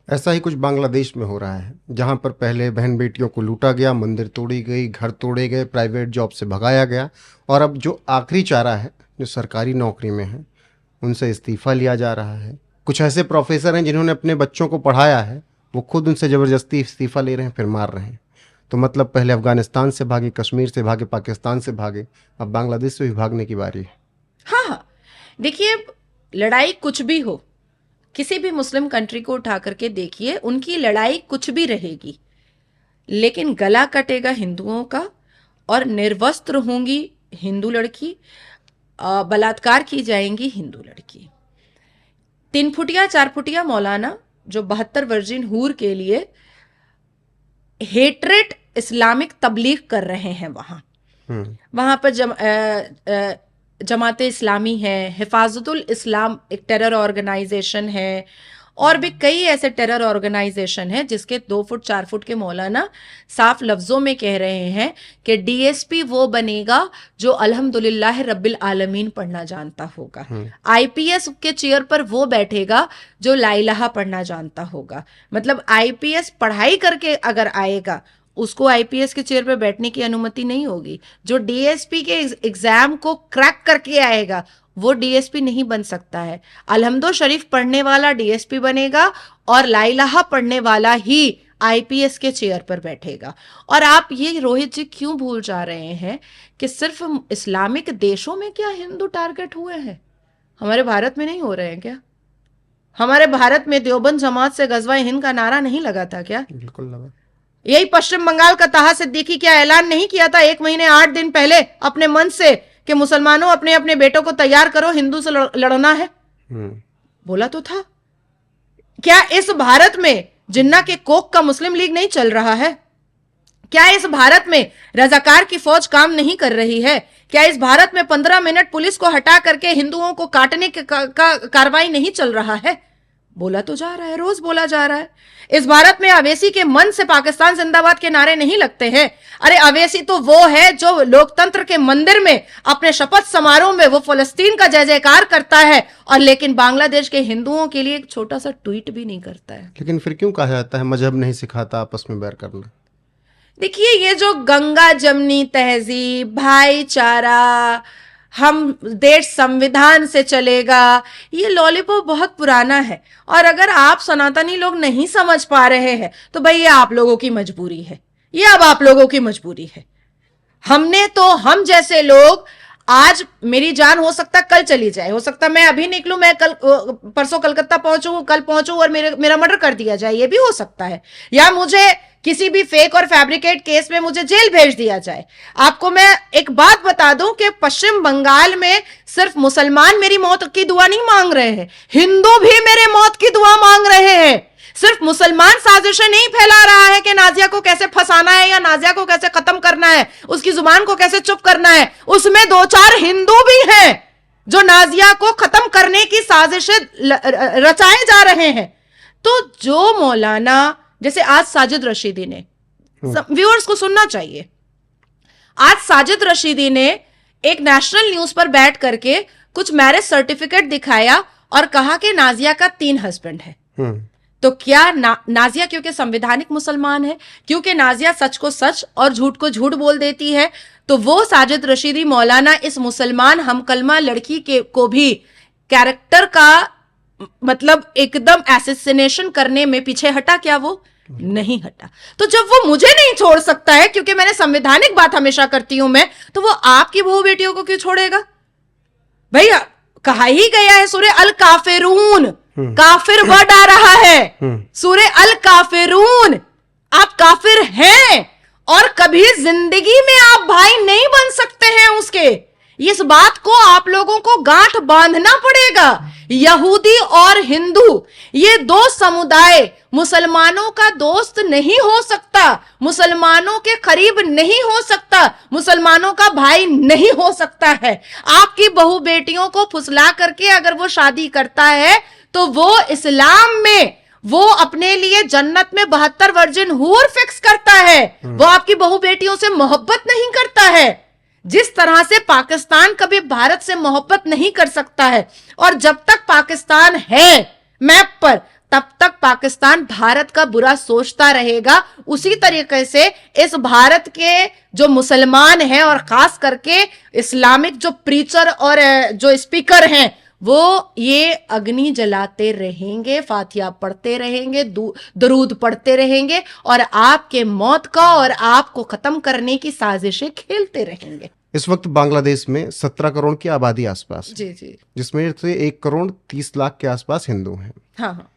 ऐसा ही कुछ बांग्लादेश में हो रहा है, जहां पर पहले बहन बेटियों को लूटा गया, मंदिर तोड़ी गई, घर तोड़े गए, प्राइवेट जॉब से भगाया गया, और अब जो आखिरी चारा है, जो सरकारी नौकरी में है, उनसे इस्तीफा लिया जा रहा है। कुछ ऐसे प्रोफेसर हैं जिन्होंने अपने बच्चों को पढ़ाया है, वो खुद उनसे ज़बरदस्ती इस्तीफा ले रहे हैं, फिर मार रहे हैं। तो मतलब पहले अफगानिस्तान से भागे, कश्मीर से भागे, पाकिस्तान से भागे, अब बांग्लादेश से भी भागने की बारी है। हाँ, देखिए, लड़ाई कुछ भी हो, किसी भी मुस्लिम कंट्री को उठा करके देखिए, उनकी लड़ाई कुछ भी रहेगी, लेकिन गला कटेगा हिंदुओं का और निर्वस्त्र होंगी हिंदू लड़की, बलात्कार की जाएंगी हिंदू लड़की। 3 फुटिया 4 फुटिया मौलाना जो 72 वर्जिन हूर के लिए हेट्रेट इस्लामिक तबलीग कर रहे हैं, वहां पर जमाते इस्लामी है, हिफाजतुल इस्लाम एक टेरर ऑर्गेनाइजेशन है, और भी कई ऐसे टेरर ऑर्गेनाइजेशन है जिसके 2 फुट 4 फुट के मौलाना साफ लफ्जों में कह रहे हैं कि डीएसपी वो बनेगा जो अल्हम्दुलिल्लाह रब्बिल आलमीन पढ़ना जानता होगा, आईपीएस के चेयर पर वो बैठेगा जो ला इलाहा पढ़ना जानता होगा। मतलब आईपीएस पढ़ाई करके अगर आएगा, उसको आईपीएस के चेयर पर बैठने की अनुमति नहीं होगी। जो डीएसपी के एग्जाम को क्रैक करके आएगा, वो डीएसपी नहीं बन सकता है। अलहम्दो शरीफ पढ़ने वाला डीएसपी बनेगा और ला इलाहा पढ़ने वाला ही आईपीएस के चेयर पर बैठेगा। और आप ये रोहित जी क्यों भूल जा रहे हैं कि सिर्फ इस्लामिक देशों में क्या हिंदू टारगेट हुए हैं? हमारे भारत में नहीं हो रहे हैं क्या? हमारे भारत में देवबंद जमात से गजवा हिंद का नारा नहीं लगा था क्या? बिल्कुल लगा। यही पश्चिम बंगाल का ताहा सिद्दीकी क्या ऐलान नहीं किया था 1 महीने 8 दिन पहले अपने मन से कि मुसलमानों अपने अपने बेटों को तैयार करो, हिंदू से लड़ना है? बोला तो था। क्या इस भारत में जिन्ना के कोक का मुस्लिम लीग नहीं चल रहा है? क्या इस भारत में रजाकार की फौज काम नहीं कर रही है? क्या इस भारत में 15 मिनट पुलिस को हटा करके हिंदुओं को काटने का कार्रवाई नहीं चल रहा है? बोला तो जा रहा है, रोज बोला जा रहा है। इस भारत में अवेसी के मन से पाकिस्तान जिंदाबाद के नारे नहीं लगते हैं। अरे अवेसी तो वो है जो लोकतंत्र के मंदिर में अपने शपथ समारोह में वो फलस्तीन का जय जयकार करता है, और लेकिन बांग्लादेश के हिंदुओं के लिए एक छोटा सा ट्वीट भी नहीं करता है। लेकिन फिर क्यों कहा जाता है मजहब नहीं सिखाता आपस में बैर करना? देखिए, ये जो गंगा जमनी तहजीब, भाईचारा, हम देश संविधान से चलेगा, ये लॉलीपॉप बहुत पुराना है। और अगर आप सनातनी लोग नहीं समझ पा रहे हैं तो भाई ये आप लोगों की मजबूरी है, ये अब आप लोगों की मजबूरी है। हम जैसे लोग आज मेरी जान हो सकता है कल चली जाए, हो सकता है मैं अभी निकलूं, मैं कल परसों कलकत्ता पहुंचूं, कल पहुंचूं और मेरा मर्डर कर दिया जाए, ये भी हो सकता है। या मुझे किसी भी फेक और फैब्रिकेट केस में मुझे जेल भेज दिया जाए। आपको मैं एक बात बता दूं कि पश्चिम बंगाल में सिर्फ मुसलमान मेरी मौत की दुआ नहीं मांग रहे हैं, हिंदू भी मेरे मौत की दुआ मांग रहे हैं। सिर्फ मुसलमान साजिशें नहीं फैला रहा है कि नाजिया को कैसे फंसाना है या नाजिया को कैसे खत्म करना है, उसकी जुबान को कैसे चुप करना है, उसमें 2-4 हिंदू भी हैं जो नाजिया को खत्म करने की साजिशें रचाए जा रहे हैं। तो जो मौलाना, जैसे आज साजिद रशीदी ने, व्यूअर्स को सुनना चाहिए, आज साजिद रशीदी ने एक नेशनल न्यूज पर बैठ करके कुछ मैरिज सर्टिफिकेट दिखाया और कहा कि नाजिया का 3 हस्बैंड है। तो क्या नाजिया क्योंकि संवैधानिक मुसलमान है, क्योंकि नाजिया सच को सच और झूठ को झूठ बोल देती है, तो वो साजिद रशीदी मौलाना इस मुसलमान हमकलमा लड़की को भी कैरेक्टर का मतलब एकदम एसेसिनेशन करने में पीछे हटा क्या? वो नहीं हटा। तो जब वो मुझे नहीं छोड़ सकता है, क्योंकि मैंने संवैधानिक बात हमेशा करती हूं मैं, तो वो आपकी बहू बेटियों को क्यों छोड़ेगा? भैया कहा ही गया है सूरे अल काफिरून, काफिर वर्ड आ रहा है सूरे अल काफिरून, आप काफिर हैं और कभी जिंदगी में आप भाई नहीं बन सकते हैं उसके। इस बात को आप लोगों को गांठ बांधना पड़ेगा। यहूदी और हिंदू ये 2 समुदाय मुसलमानों का दोस्त नहीं हो सकता, मुसलमानों के करीब नहीं हो सकता, मुसलमानों का भाई नहीं हो सकता है। आपकी बहू बेटियों को फुसला करके अगर वो शादी करता है तो वो इस्लाम में वो अपने लिए जन्नत में 72 वर्जिन हूर फिक्स करता है, वो आपकी बहू बेटियों से मोहब्बत नहीं करता है। जिस तरह से पाकिस्तान कभी भारत से मोहब्बत नहीं कर सकता है, और जब तक पाकिस्तान है मैप पर तब तक पाकिस्तान भारत का बुरा सोचता रहेगा। उसी तरीके से इस भारत के जो मुसलमान हैं और खास करके इस्लामिक जो प्रीचर और जो स्पीकर हैं, वो ये अग्नि जलाते रहेंगे, फातिहा पढ़ते रहेंगे, दरूद पढ़ते रहेंगे और आपके मौत का और आपको खत्म करने की साजिशें खेलते रहेंगे। इस वक्त बांग्लादेश में 17 करोड़ की आबादी आसपास, जी जी, जिसमें से 1 करोड़ 30 लाख के आसपास हिंदू हैं। हाँ हाँ।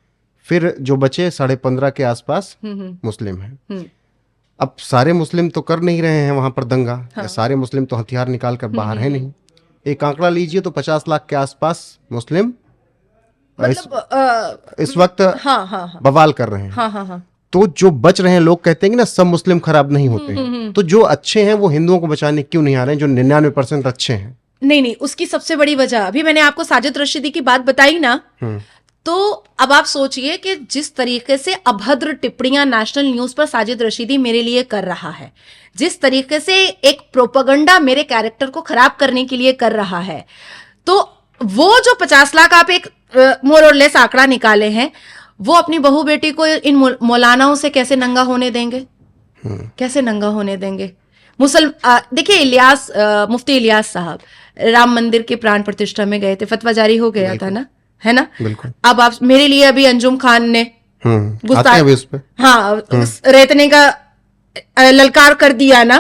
फिर जो बचे 15.5 के आसपास मुस्लिम हैं। अब सारे मुस्लिम तो कर नहीं रहे हैं वहां पर दंगा, या सारे मुस्लिम तो हथियार निकाल कर बाहर है नहीं। एक आंकड़ा लीजिए तो 50 लाख के आसपास मुस्लिम मतलब इस वक्त बवाल कर रहे हैं। तो जो बच रहे हैं, लोग कहते हैं कि ना सब मुस्लिम खराब नहीं होते हैं, तो जो अच्छे हैं वो हिंदुओं को बचाने क्यों नहीं आ रहे हैं, जो 99% अच्छे हैं? नहीं, उसकी सबसे बड़ी वजह, अभी मैंने आपको साजिद रशीदी की बात बताई ना, तो अब आप सोचिए कि जिस तरीके से अभद्र टिप्पणियां नेशनल न्यूज पर साजिद रशीदी मेरे लिए कर रहा है, जिस तरीके से एक प्रोपेगेंडा मेरे कैरेक्टर को खराब करने के लिए कर रहा है, तो वो जो 50 लाख आप एक मोर और लेस आंकड़ा निकाले हैं, वो अपनी बहू बेटी को इन मौलानाओं से कैसे नंगा होने देंगे? कैसे नंगा होने देंगे? देखिए इलियास, मुफ्ती इलियास साहब राम मंदिर के प्राण प्रतिष्ठा में गए थे, फतवा जारी हो गया था ना, है ना? बिल्कुल। अब आप मेरे लिए अभी अंजुम खान ने रेतने का ललकार कर दिया ना,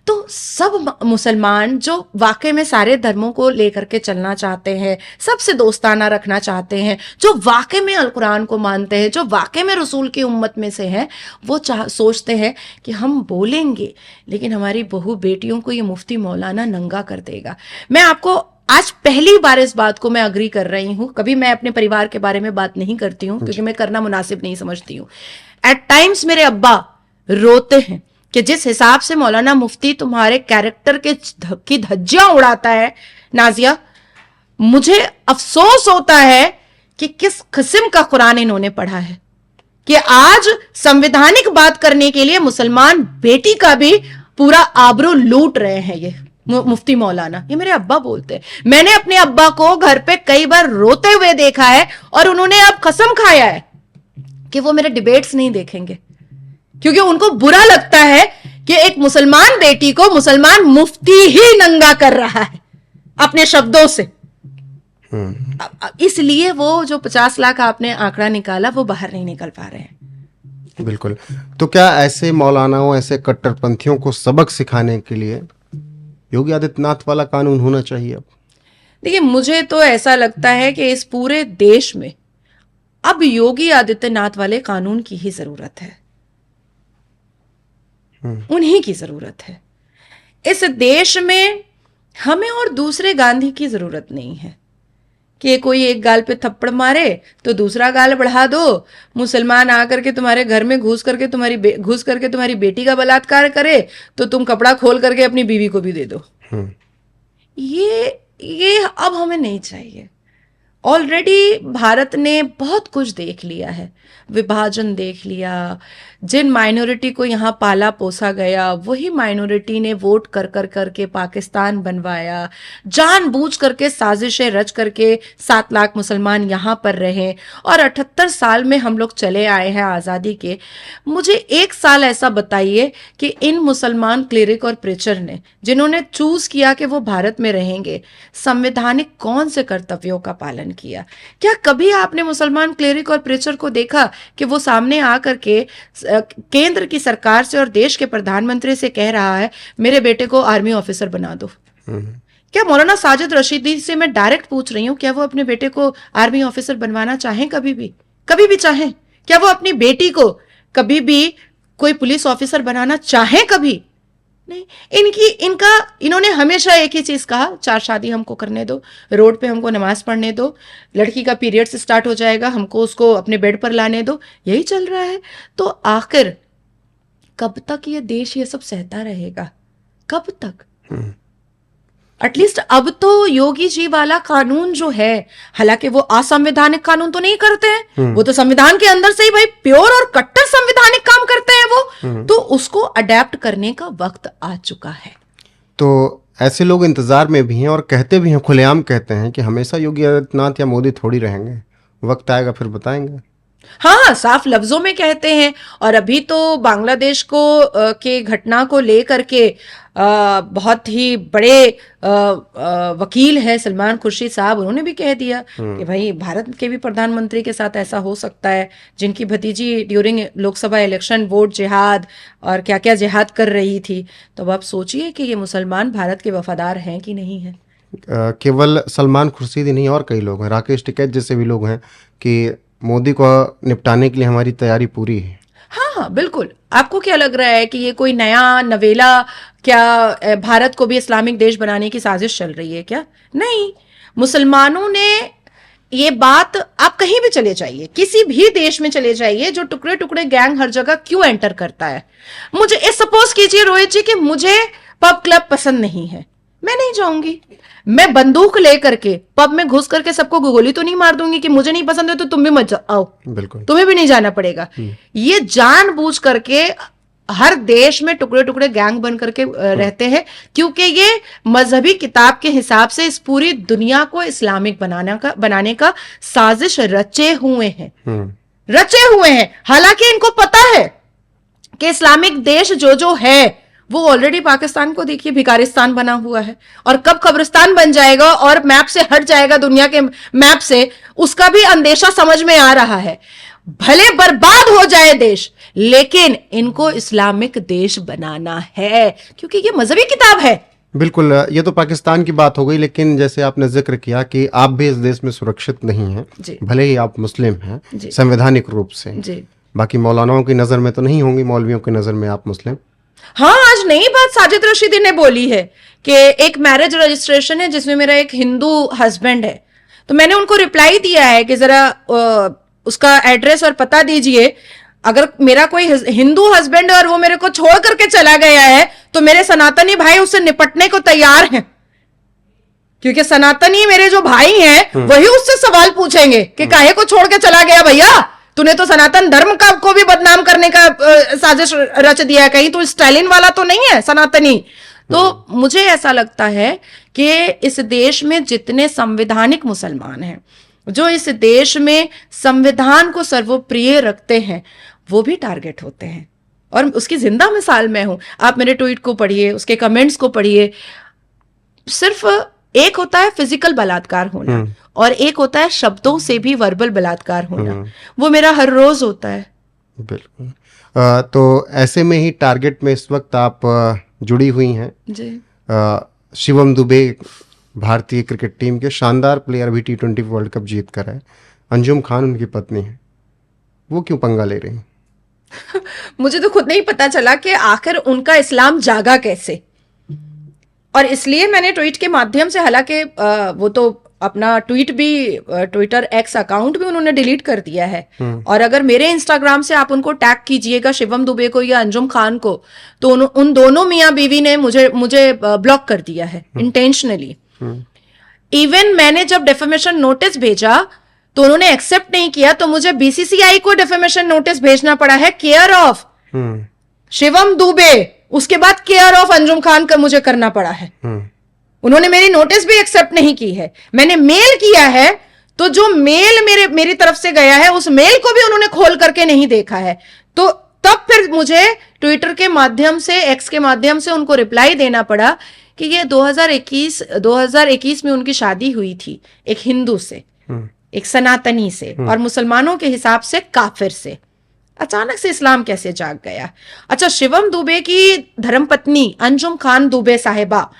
तो सब मुसलमान जो वाकई में सारे धर्मों को लेकर के चलना चाहते हैं, सबसे दोस्ताना रखना चाहते हैं, जो वाकई में अल कुरान को मानते हैं, जो वाकई में रसूल की उम्मत में से हैं, वो सोचते हैं कि हम बोलेंगे लेकिन हमारी बहू बेटियों को ये मुफ्ती मौलाना नंगा कर देगा। मैं आपको आज पहली बार इस बात को मैं अग्री कर रही हूं। कभी मैं अपने परिवार के बारे में बात नहीं करती हूं क्योंकि मैं करना मुनासिब नहीं समझती हूं। एट टाइम्स मेरे अब्बा रोते हैं कि जिस हिसाब से मौलाना मुफ्ती तुम्हारे कैरेक्टर की धज्जियां उड़ाता है नाजिया, मुझे अफसोस होता है कि किस किस्म का कुरान इन्होंने पढ़ा है कि आज संवैधानिक बात करने के लिए मुसलमान बेटी का भी पूरा आबरू लूट रहे हैं ये मुफ्ती मौलाना। ये मेरे अब्बा बोलते हैं। मैंने अपने अब्बा को घर पे कई बार रोते हुए देखा है और उन्होंने अब कसम खाया है कि वो मेरे डिबेट्स नहीं देखेंगे, क्योंकि उनको बुरा लगता है कि एक मुसलमान बेटी को मुसलमान मुफ्ती ही नंगा कर रहा है अपने शब्दों से। इसलिए वो जो 50 लाख आपने आंकड़ा निकाला वो बाहर नहीं निकल पा रहे हैं। बिल्कुल। तो क्या ऐसे मौलानाओं, ऐसे कट्टरपंथियों को सबक सिखाने के लिए योगी आदित्यनाथ वाला कानून होना चाहिए अब? देखिए, मुझे तो ऐसा लगता है कि इस पूरे देश में अब योगी आदित्यनाथ वाले कानून की ही जरूरत है, उन्हीं की जरूरत है। इस देश में हमें और दूसरे गांधी की जरूरत नहीं है कि कोई एक गाल पे थप्पड़ मारे तो दूसरा गाल बढ़ा दो, मुसलमान आकर के तुम्हारे घर में घुस करके तुम्हारी बेटी का बलात्कार करे तो तुम कपड़ा खोल करके अपनी बीवी को भी दे दो। ये अब हमें नहीं चाहिए। ऑलरेडी भारत ने बहुत कुछ देख लिया है, विभाजन देख लिया, जिन माइनॉरिटी को यहाँ पाला पोसा गया वही माइनॉरिटी ने वोट कर करके पाकिस्तान बनवाया, जानबूझ करके साजिशें रच करके 7 लाख मुसलमान यहाँ पर रहे और 78 साल में हम लोग चले आए हैं आज़ादी के। मुझे एक साल ऐसा बताइए कि इन मुसलमान क्लेरिक और प्रीचर ने, जिन्होंने चूज किया कि वो भारत में रहेंगे, संवैधानिक कौन से कर्तव्यों का पालन किया? क्या कभी आपने मुसलमान क्लेरिक और प्रीचर को देखा कि वो सामने आकर के केंद्र की सरकार से और देश के प्रधानमंत्री से कह रहा है मेरे बेटे को आर्मी ऑफिसर बना दो? क्या मौलाना साजिद रशीदी से मैं डायरेक्ट पूछ रही हूँ, क्या वो अपने बेटे को आर्मी ऑफिसर बनवाना चाहें? कभी भी चाहें? क्या वो अपनी बेटी को कभी भी कोई पुलिस ऑफिसर बनाना चाहें? कभी नहीं। इन्होंने हमेशा एक ही चीज कहा, 4 शादी हमको करने दो, रोड पे हमको नमाज पढ़ने दो, लड़की का पीरियड्स स्टार्ट हो जाएगा हमको उसको अपने बेड पर लाने दो, यही चल रहा है। तो आखिर कब तक ये देश ये सब सहता रहेगा? कब तक? एटलीस्ट अब तो योगी जी वाला कानून जो है, हालांकि वो असंवैधानिक कानून तो नहीं करते हैं, वो तो संविधान के अंदर से ही भाई प्योर और कट्टर संवैधानिक काम करते हैं वो, तो उसको अडेप्ट करने का वक्त आ चुका है। तो ऐसे लोग इंतजार में भी हैं और कहते भी हैं, खुलेआम कहते हैं कि हमेशा योगी आदित्यनाथ या मोदी थोड़ी रहेंगे, वक्त आएगा फिर बताएंगे। हाँ, साफ लफ्जों में कहते हैं। और अभी तो बांग्लादेश को के घटना को लेकर के बहुत ही बड़े वकील है सलमान खुर्शीद साहब, उन्होंने भी कह दिया कि भाई भारत के भी प्रधानमंत्री के साथ ऐसा हो सकता है, जिनकी भतीजी ड्यूरिंग लोकसभा इलेक्शन वोट जिहाद और क्या क्या जिहाद कर रही थी। तो अब आप सोचिए कि ये मुसलमान भारत के वफादार हैं कि नहीं है। केवल सलमान खुर्शीद ही नहीं, और कई लोग हैं, राकेश टिकैत जैसे भी लोग हैं कि मोदी को निपटाने के लिए हमारी तैयारी पूरी है। हाँ, बिल्कुल। आपको क्या लग रहा है कि ये कोई नया नवेला, क्या भारत को भी इस्लामिक देश बनाने की साजिश चल रही है क्या? नहीं, मुसलमानों ने ये बात, आप कहीं भी चले जाइए, किसी भी देश में चले जाइए, जो टुकड़े टुकड़े गैंग हर जगह क्यों एंटर करता है? मुझे सपोज कीजिए रोहित जी कि मुझे पब क्लब पसंद नहीं है, मैं नहीं जाऊंगी। मैं बंदूक लेकर के पब में घुस करके सबको गोली तो नहीं मार दूंगी कि मुझे नहीं पसंद है तो तुम भी मत आओ, बिल्कुल, तुम्हें भी नहीं जाना पड़ेगा। ये जानबूझ करके हर देश में टुकड़े टुकड़े गैंग बन करके रहते हैं, क्योंकि ये मजहबी किताब के हिसाब से इस पूरी दुनिया को इस्लामिक बनाने का साजिश रचे हुए हैं। हालांकि इनको पता है कि इस्लामिक देश जो है वो ऑलरेडी पाकिस्तान को देखिए भिकारिस्तान बना हुआ है, और कब कब्रिस्तान बन जाएगा और मैप से हट जाएगा, दुनिया के मैप से, उसका भी अंदेशा समझ में आ रहा है। भले बर्बाद हो जाए देश, लेकिन इनको इस्लामिक देश बनाना है, क्योंकि ये मजहबी किताब है। बिल्कुल, ये तो पाकिस्तान की बात हो गई, लेकिन जैसे आपने जिक्र किया कि आप भी इस देश में सुरक्षित नहीं हैं, भले ही आप मुस्लिम हैं संवैधानिक रूप से, बाकी मौलानाओं की नजर में तो नहीं होंगी, मौलवियों की नजर में आप मुस्लिम। हाँ, आज नई बात साजिद रशीदी ने बोली है कि एक मैरिज रजिस्ट्रेशन है जिसमें मेरा एक हिंदू हस्बैंड है, तो मैंने उनको रिप्लाई दिया है कि जरा उसका एड्रेस और पता दीजिए। अगर मेरा कोई हिंदू हस्बैंड है और वो मेरे को छोड़ करके चला गया है तो मेरे सनातनी भाई उससे निपटने को तैयार हैं, क्योंकि सनातनी मेरे जो भाई हैं वही उससे सवाल पूछेंगे कि काहे को छोड़ के चला गया भैया, तूने तो सनातन धर्म का को भी बदनाम करने का साजिश रच दिया है, कहीं तो स्टालिन वाला तो नहीं है सनातनी। तो मुझे ऐसा लगता है कि इस देश में जितने संवैधानिक मुसलमान हैं, जो इस देश में संविधान को सर्वप्रिय रखते हैं, वो भी टारगेट होते हैं। और उसकी जिंदा मिसाल मैं हूं। आप मेरे ट्वीट को पढ़िए, उसके कमेंट्स को पढ़िए। सिर्फ एक होता है फिजिकल बलात्कार होना और एक होता है शब्दों से भी वर्बल बलात्कार होना, वो मेरा हर रोज होता है। बिल्कुल। तो ऐसे में ही टारगेट में इस वक्त आप जुड़ी हुई हैं। जी। शिवम दुबे भारतीय क्रिकेट टीम के शानदार प्लेयर, अभी T20 वर्ल्ड कप जीत कर है। अंजुम खान उनकी पत्नी है, वो क्यों पंगा ले रही हैं? मुझे तो खुद नहीं पता चला कि आखिर उनका इस्लाम जागा कैसे। और इसलिए मैंने ट्वीट के माध्यम से, हालांकि वो तो अपना ट्वीट भी, ट्विटर एक्स अकाउंट भी उन्होंने डिलीट कर दिया है। और अगर मेरे इंस्टाग्राम से आप उनको टैग कीजिएगा, शिवम दुबे को या अंजुम खान को, तो उन दोनों मियाँ बीवी ने मुझे ब्लॉक कर दिया है इंटेंशनली। इवन मैंने जब डेफेमेशन नोटिस भेजा तो उन्होंने एक्सेप्ट नहीं किया, तो मुझे बीसीसीआई को डेफेमेशन नोटिस भेजना पड़ा है, केयर ऑफ शिवम दुबे, उसके बाद केयर ऑफ अंजुम खान का मुझे करना पड़ा है। उन्होंने मेरी नोटिस भी एक्सेप्ट नहीं की है। मैंने मेल किया है, तो जो मेल मेरी तरफ से गया है उस मेल को भी उन्होंने खोल करके नहीं देखा है। तो तब फिर मुझे ट्विटर के माध्यम से, एक्स के माध्यम से उनको रिप्लाई देना पड़ा कि ये 2021 में उनकी शादी हुई थी एक हिंदू से, एक सनातनी से, और मुसलमानों के हिसाब से काफिर से। अचानक से इस्लाम कैसे जाग गया? अच्छा, शिवम दुबे की धर्मपत्नी अंजुम खान दुबे साहिबा,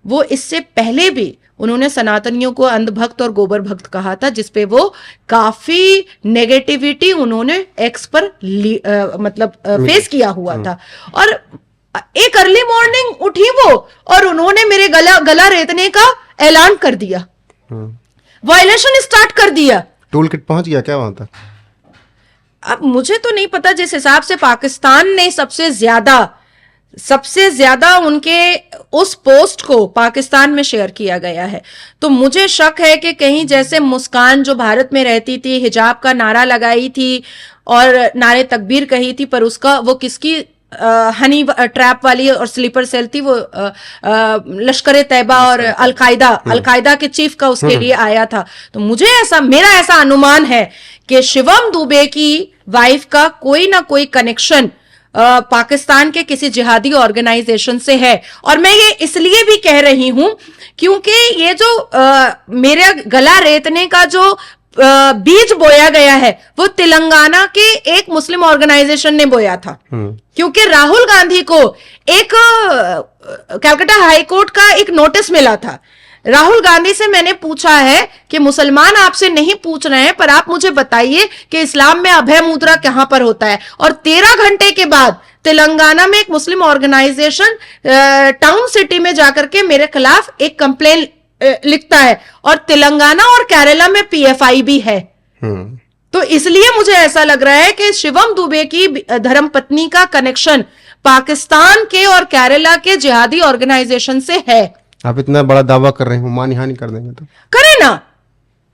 वो इससे पहले भी उन्होंने सनातनियों को अंधभक्त और गोबर भक्त कहा था, जिसपे वो काफी नेगेटिविटी उन्होंने एक्स पर फेस किया हुआ था। और एक अर्ली मॉर्निंग उठी वो और उन्होंने मेरे गला रेतने का ऐलान कर दिया, वायलेशन स्टार्ट कर दिया। टूल किट पहुंच गया क्या वहां तक? अब मुझे तो नहीं पता। जिस हिसाब से पाकिस्तान ने सबसे ज्यादा उनके उस पोस्ट को पाकिस्तान में शेयर किया गया है, तो मुझे शक है कि कहीं जैसे मुस्कान जो भारत में रहती थी, हिजाब का नारा लगाई थी और नारे तकबीर कही थी, पर उसका वो किसकी हनी ट्रैप वाली और स्लीपर सेल थी, वो लश्कर तैयबा और अलकायदा के चीफ का उसके लिए आया था। तो मेरा ऐसा अनुमान है कि शिवम दुबे की वाइफ का कोई ना कोई कनेक्शन पाकिस्तान के किसी जिहादी ऑर्गेनाइजेशन से है। और मैं ये इसलिए भी कह रही हूं क्योंकि ये जो मेरा गला रेतने का जो बीज बोया गया है, वो तेलंगाना के एक मुस्लिम ऑर्गेनाइजेशन ने बोया था। क्योंकि राहुल गांधी को एक कलकत्ता हाई कोर्ट का एक नोटिस मिला था। राहुल गांधी से मैंने पूछा है कि मुसलमान आपसे नहीं पूछ रहे हैं, पर आप मुझे बताइए कि इस्लाम में अभय मुद्रा कहां पर होता है। और 13 घंटे के बाद तेलंगाना में एक मुस्लिम ऑर्गेनाइजेशन टाउन सिटी में जाकर के मेरे खिलाफ एक कंप्लेन लिखता है, और तेलंगाना और केरला में पीएफआई भी है। तो इसलिए मुझे ऐसा लग रहा है कि शिवम दुबे की धर्मपत्नी का कनेक्शन पाकिस्तान के और केरला के जिहादी ऑर्गेनाइजेशन से है। आप इतना बड़ा दावा कर रहे हो, मानहानि कर देंगे तो करे ना।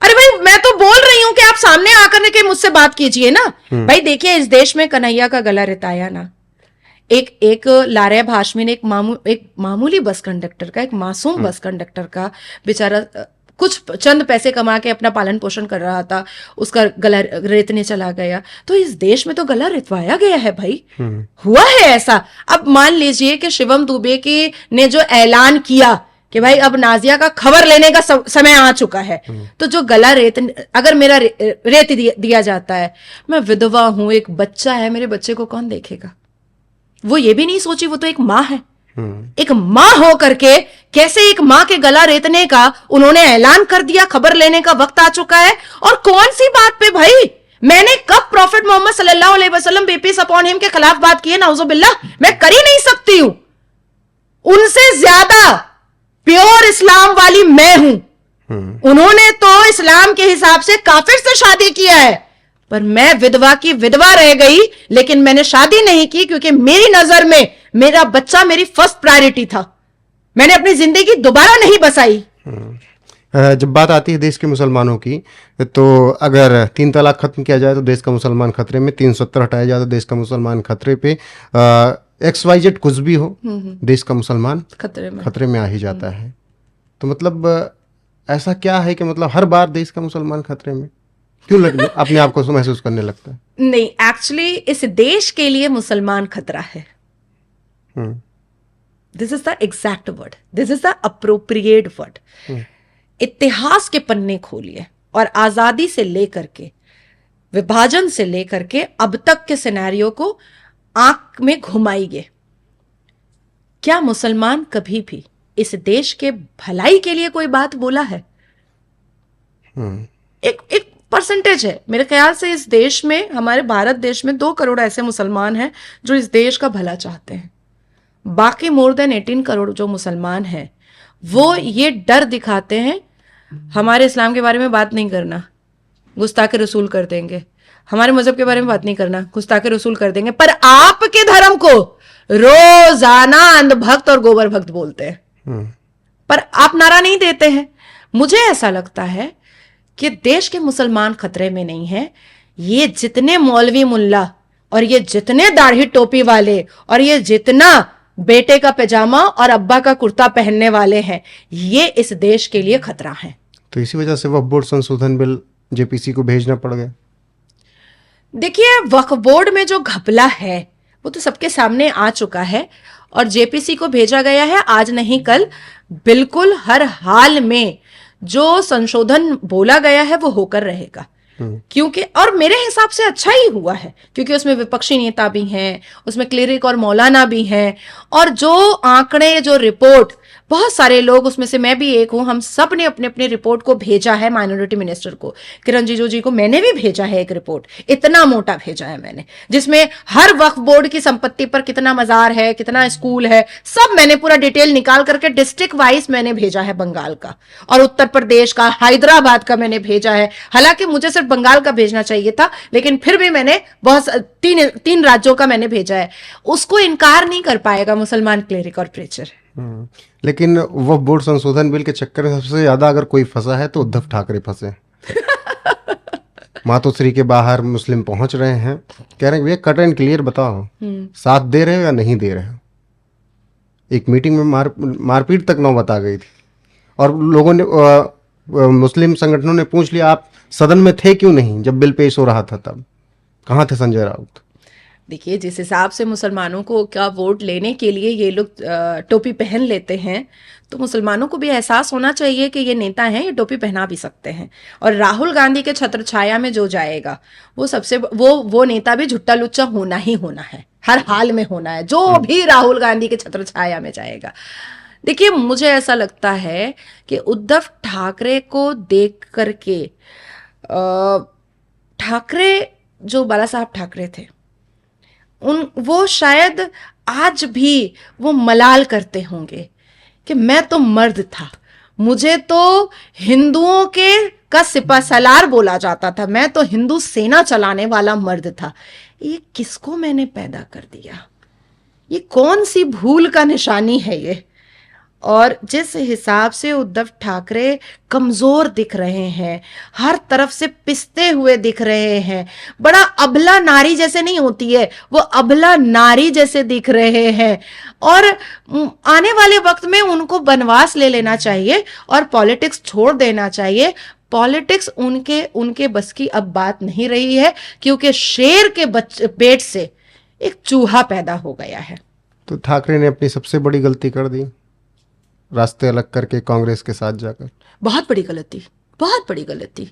अरे भाई, मैं तो बोल रही हूं कि आप सामने आकर के मुझसे बात कीजिए ना। भाई देखिए, इस देश में कन्हैया का गला रिताया ना। एक लारेब हाशमी ने एक मामूली बस कंडक्टर का, एक मासूम बस कंडक्टर का, बेचारा कुछ चंद पैसे कमा के अपना पालन पोषण कर रहा था, उसका गला रेतने चला गया। तो इस देश में तो गला रितवाया गया है भाई, हुआ है ऐसा। अब मान लीजिए कि शिवम दुबे ने जो ऐलान किया कि भाई अब नाजिया का खबर लेने का समय आ चुका है, तो जो गला अगर मेरा रेत दिया जाता है, मैं विधवा हूं, एक बच्चा है, मेरे बच्चे को कौन देखेगा? वो ये भी नहीं सोची, वो तो एक माँ है। एक माँ हो करके कैसे एक माँ के गला रेतने का उन्होंने ऐलान कर दिया, खबर लेने का वक्त आ चुका है। और कौन सी बात पे भाई? मैंने कब प्रॉफिट मोहम्मद सल्लल्लाहु अलैहि वसल्लम पीस अपॉन हिम के खिलाफ बात की है? नाउजुबिल्लाह, मैं कर ही नहीं सकती हूं। उनसे ज्यादा प्योर इस्लाम वाली मैं हूं। उन्होंने तो इस्लाम के हिसाब से काफिर से शादी किया है, पर मैं विधवा की विधवा रह गई, लेकिन मैंने शादी नहीं की क्योंकि मेरी नजर में मेरा बच्चा मेरी फर्स्ट प्रायोरिटी था। मैंने अपनी जिंदगी दोबारा नहीं बसाई। जब बात आती है देश के मुसलमानों की, तो अगर 3 तलाक खत्म किया जाए तो देश का मुसलमान खतरे में, 370 हटाया जाए तो देश का मुसलमान खतरे पे, XYZ कुछ भी हो, देश का मुसलमान खतरे में आ ही जाता है। तो मतलब ऐसा क्या है कि मतलब हर बार देश का मुसलमान खतरे में क्यों अपने आप को महसूस करने लगता है? नहीं, एक्चुअली इस देश के लिए मुसलमान खतरा है। This is the exact word, this is the appropriate word. इतिहास के पन्ने खोलिए और आजादी से लेकर के, विभाजन से लेकर के अब तक के सिनेरियो को आंख में घुमाइए। क्या मुसलमान कभी भी इस देश के भलाई के लिए कोई बात बोला है? एक परसेंटेज है मेरे ख्याल से। इस देश में, हमारे भारत देश में 2 करोड़ ऐसे मुसलमान हैं जो इस देश का भला चाहते हैं। बाकी मोर देन 18 करोड़ जो मुसलमान हैं वो ये डर दिखाते हैं, हमारे इस्लाम के बारे में बात नहीं करना, गुस्ताखे रसूल कर देंगे, हमारे मजहब के बारे में बात नहीं करना, गुस्ताखे रसूल कर देंगे, पर आपके धर्म को रोजाना अंधभक्त और गोबर भक्त बोलते हैं, पर आप नारा नहीं देते हैं। मुझे ऐसा लगता है कि देश के मुसलमान खतरे में नहीं है। ये जितने मौलवी मुल्ला और ये जितने दाढ़ी टोपी वाले और ये जितना बेटे का पैजामा और अब्बा का कुर्ता पहनने वाले हैं, ये इस देश के लिए खतरा है। तो इसी वजह से वक्फ बोर्ड संशोधन बिल जेपीसी को भेजना पड़ गया। देखिए, वक्फ बोर्ड में जो घपला है वो तो सबके सामने आ चुका है और जेपीसी को भेजा गया है आज नहीं कल। बिल्कुल हर हाल में जो संशोधन बोला गया है वो होकर रहेगा, क्योंकि, और मेरे हिसाब से अच्छा ही हुआ है, क्योंकि उसमें विपक्षी नेता भी हैं, उसमें क्लेरिक और मौलाना भी हैं, और जो आंकड़े, जो रिपोर्ट, बहुत सारे लोग, उसमें से मैं भी एक हूं, हम सब ने अपने अपने रिपोर्ट को भेजा है माइनॉरिटी मिनिस्टर को, किरण रिजिजू जी को मैंने भी भेजा है एक रिपोर्ट, इतना मोटा भेजा है मैंने, जिसमें हर वक्फ बोर्ड की संपत्ति पर कितना मजार है, कितना स्कूल है, सब मैंने पूरा डिटेल निकाल करके डिस्ट्रिक्ट वाइज मैंने भेजा है, बंगाल का और उत्तर प्रदेश का, हैदराबाद का मैंने भेजा है। हालांकि मुझे सिर्फ बंगाल का भेजना चाहिए था, लेकिन फिर भी मैंने बहुत तीन राज्यों का मैंने भेजा है। उसको इनकार नहीं कर पाएगा मुसलमान क्लेरिक और प्रीचर। लेकिन वक्फ बोर्ड संशोधन बिल के चक्कर में सबसे ज्यादा अगर कोई फंसा है तो उद्धव ठाकरे फंसे। मातोश्री के बाहर मुस्लिम पहुंच रहे हैं, कह रहे हैं भैया कट एंड क्लियर बताओ, साथ दे रहे हो या नहीं दे रहे हो। एक मीटिंग में मारपीट तक नौबत आ गई थी और लोगों ने, मुस्लिम संगठनों ने पूछ लिया आप सदन में थे क्यों नहीं जब बिल पेश हो रहा था, तब कहाँ थे संजय राउत। देखिए, जिस हिसाब से मुसलमानों को क्या वोट लेने के लिए ये लोग टोपी पहन लेते हैं, तो मुसलमानों को भी एहसास होना चाहिए कि ये नेता हैं, ये टोपी पहना भी सकते हैं। और राहुल गांधी के छत्र छाया में जो जाएगा वो सबसे वो नेता भी झुट्टा लुच्चा होना ही होना है, हर हाल में होना है, जो भी राहुल गांधी के छत्र छाया में जाएगा। देखिए, मुझे ऐसा लगता है कि उद्धव ठाकरे को देख करके, ठाकरे जो बाला साहब ठाकरे थे, वो शायद आज भी वो मलाल करते होंगे कि मैं तो मर्द था, मुझे तो हिंदुओं का सिपह सलार बोला जाता था, मैं तो हिंदू सेना चलाने वाला मर्द था। ये किसको मैंने पैदा कर दिया? ये कौन सी भूल का निशानी है ये? और जिस हिसाब से उद्धव ठाकरे कमजोर दिख रहे हैं, हर तरफ से पिसते हुए दिख रहे हैं, बड़ा अबला नारी जैसे नहीं होती है, वो अबला नारी जैसे दिख रहे हैं। और आने वाले वक्त में उनको वनवास ले लेना चाहिए और पॉलिटिक्स छोड़ देना चाहिए। पॉलिटिक्स उनके बस की अब बात नहीं रही है, क्योंकि शेर के पेट से एक चूहा पैदा हो गया है। तो ठाकरे ने अपनी सबसे बड़ी गलती कर दी, रास्ते अलग करके कांग्रेस के साथ जाकर। बहुत बड़ी गलती, बहुत बड़ी गलती।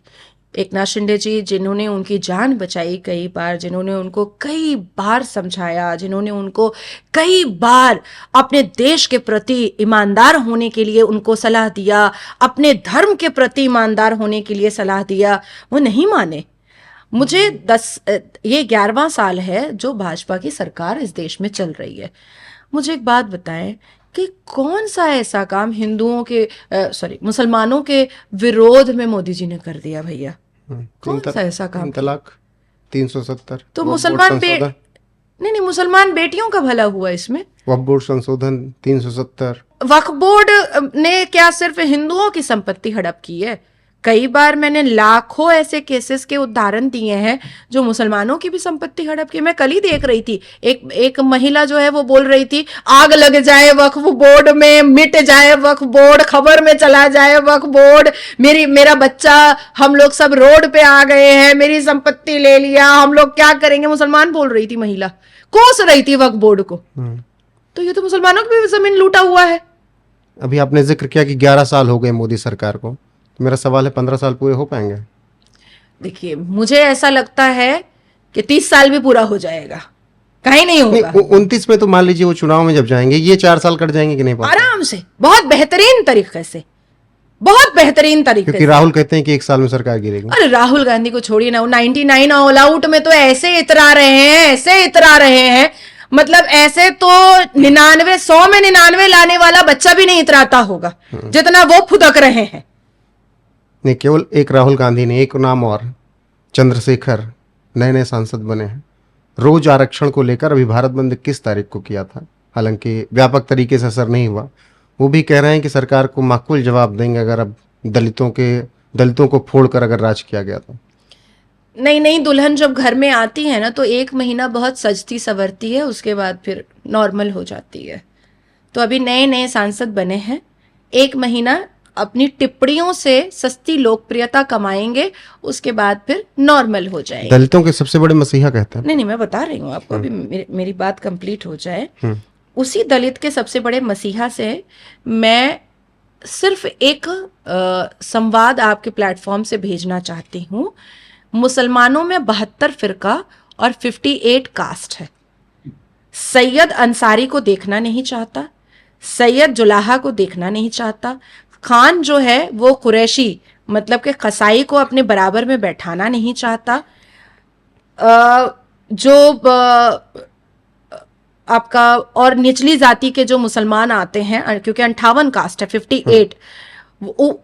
एकनाथ शिंदे जी, जिन्होंने उनकी जान बचाई कई बार, जिन्होंने उनको कई बार समझाया, जिन्होंने उनको कई बार अपने देश के प्रति ईमानदार होने के लिए उनको सलाह दिया, अपने धर्म के प्रति ईमानदार होने के लिए सलाह दिया, वो नहीं माने। मुझे ये 11वां साल है जो भाजपा की सरकार इस देश में चल रही है। मुझे एक बात बताएं कि कौन सा ऐसा काम हिंदुओं के मुसलमानों के विरोध में मोदी जी ने कर दिया भैया? कौन सा ऐसा काम? 3 तलाक, 370। तो मुसलमान नहीं, मुसलमान बेटियों का भला हुआ इसमें। वक्फ बोर्ड संशोधन 370। वक्फ बोर्ड ने क्या सिर्फ हिंदुओं की संपत्ति हड़प की है? कई बार मैंने लाखों ऐसे केसेस के उदाहरण दिए हैं जो मुसलमानों की भी संपत्ति हड़प की। मैं कल ही देख रही थी, एक महिला जो है वो बोल रही थी आग लग जाए वक्फ बोर्ड में, मिट जाए वक्फ बोर्ड, खबर में चला जाए वक्फ बोर्ड, मेरा बच्चा, हम लोग सब रोड पे आ गए हैं, मेरी संपत्ति ले लिया, हम लोग क्या करेंगे? मुसलमान बोल रही थी महिला, कोस रही थी वक्फ बोर्ड को। तो ये तो मुसलमानों की भी जमीन लूटा हुआ है। अभी आपने जिक्र किया कि 11 साल हो गए मोदी सरकार को, मेरा सवाल है 15 साल पूरे हो पाएंगे? देखिए, मुझे ऐसा लगता है कि 30 साल भी पूरा हो जाएगा। कहीं नहीं होगा। 29 में तो मान लीजिए वो चुनाव में जब जाएंगे, ये 4 साल कट जाएंगे कि नहीं? आराम से, बहुत बेहतरीन तरीके से, बहुत बेहतरीन तरीके क्योंकि से। राहुल कहते हैं कि 1 साल में सरकार गिरेगी। अरे राहुल गांधी को छोड़िए ना, वो 99 ऑल आउट में तो ऐसे इतरा रहे हैं, ऐसे इतरा रहे हैं, मतलब ऐसे तो 99 100 में 99 लाने वाला बच्चा भी नहीं इतराता होगा जितना वो फुदक रहे हैं। नहीं, केवल एक राहुल गांधी ने, एक नाम और, चंद्रशेखर नए नए सांसद बने हैं। रोज आरक्षण को लेकर अभी भारत बंद 21 तारीख को किया था, हालांकि व्यापक तरीके से असर नहीं हुआ। वो भी कह रहे हैं कि सरकार को माकूल जवाब देंगे अगर अब दलितों को फोड़कर अगर राज किया गया तो। नहीं नहीं, दुल्हन जब घर में आती है ना तो 1 महीना बहुत सजती संवरती है, उसके बाद फिर नॉर्मल हो जाती है। तो अभी नए नए सांसद बने हैं, 1 महीना अपनी टिप्पणियों से सस्ती लोकप्रियता कमाएंगे, उसके बाद फिर नॉर्मल हो जाएंगे। दलितों के सबसे बड़े मसीहा कहते हैं। नहीं, मैं बता रही हूँ आपको, अभी मेरी बात कंप्लीट हो जाए। उसी दलित के सबसे बड़े मसीहा से मैं सिर्फ एक संवाद आपके प्लेटफॉर्म से भेजना चाहती हूँ। मुसलमानों में 72 फिरका और 58 कास्ट है। सैयद अंसारी को देखना नहीं चाहता, सैयद जुलाहा को देखना नहीं चाहता, खान जो है वो कुरैशी मतलब के कसाई को अपने बराबर में बैठाना नहीं चाहता, आपका और निचली जाति के जो मुसलमान आते हैं, क्योंकि 58 कास्ट है, 58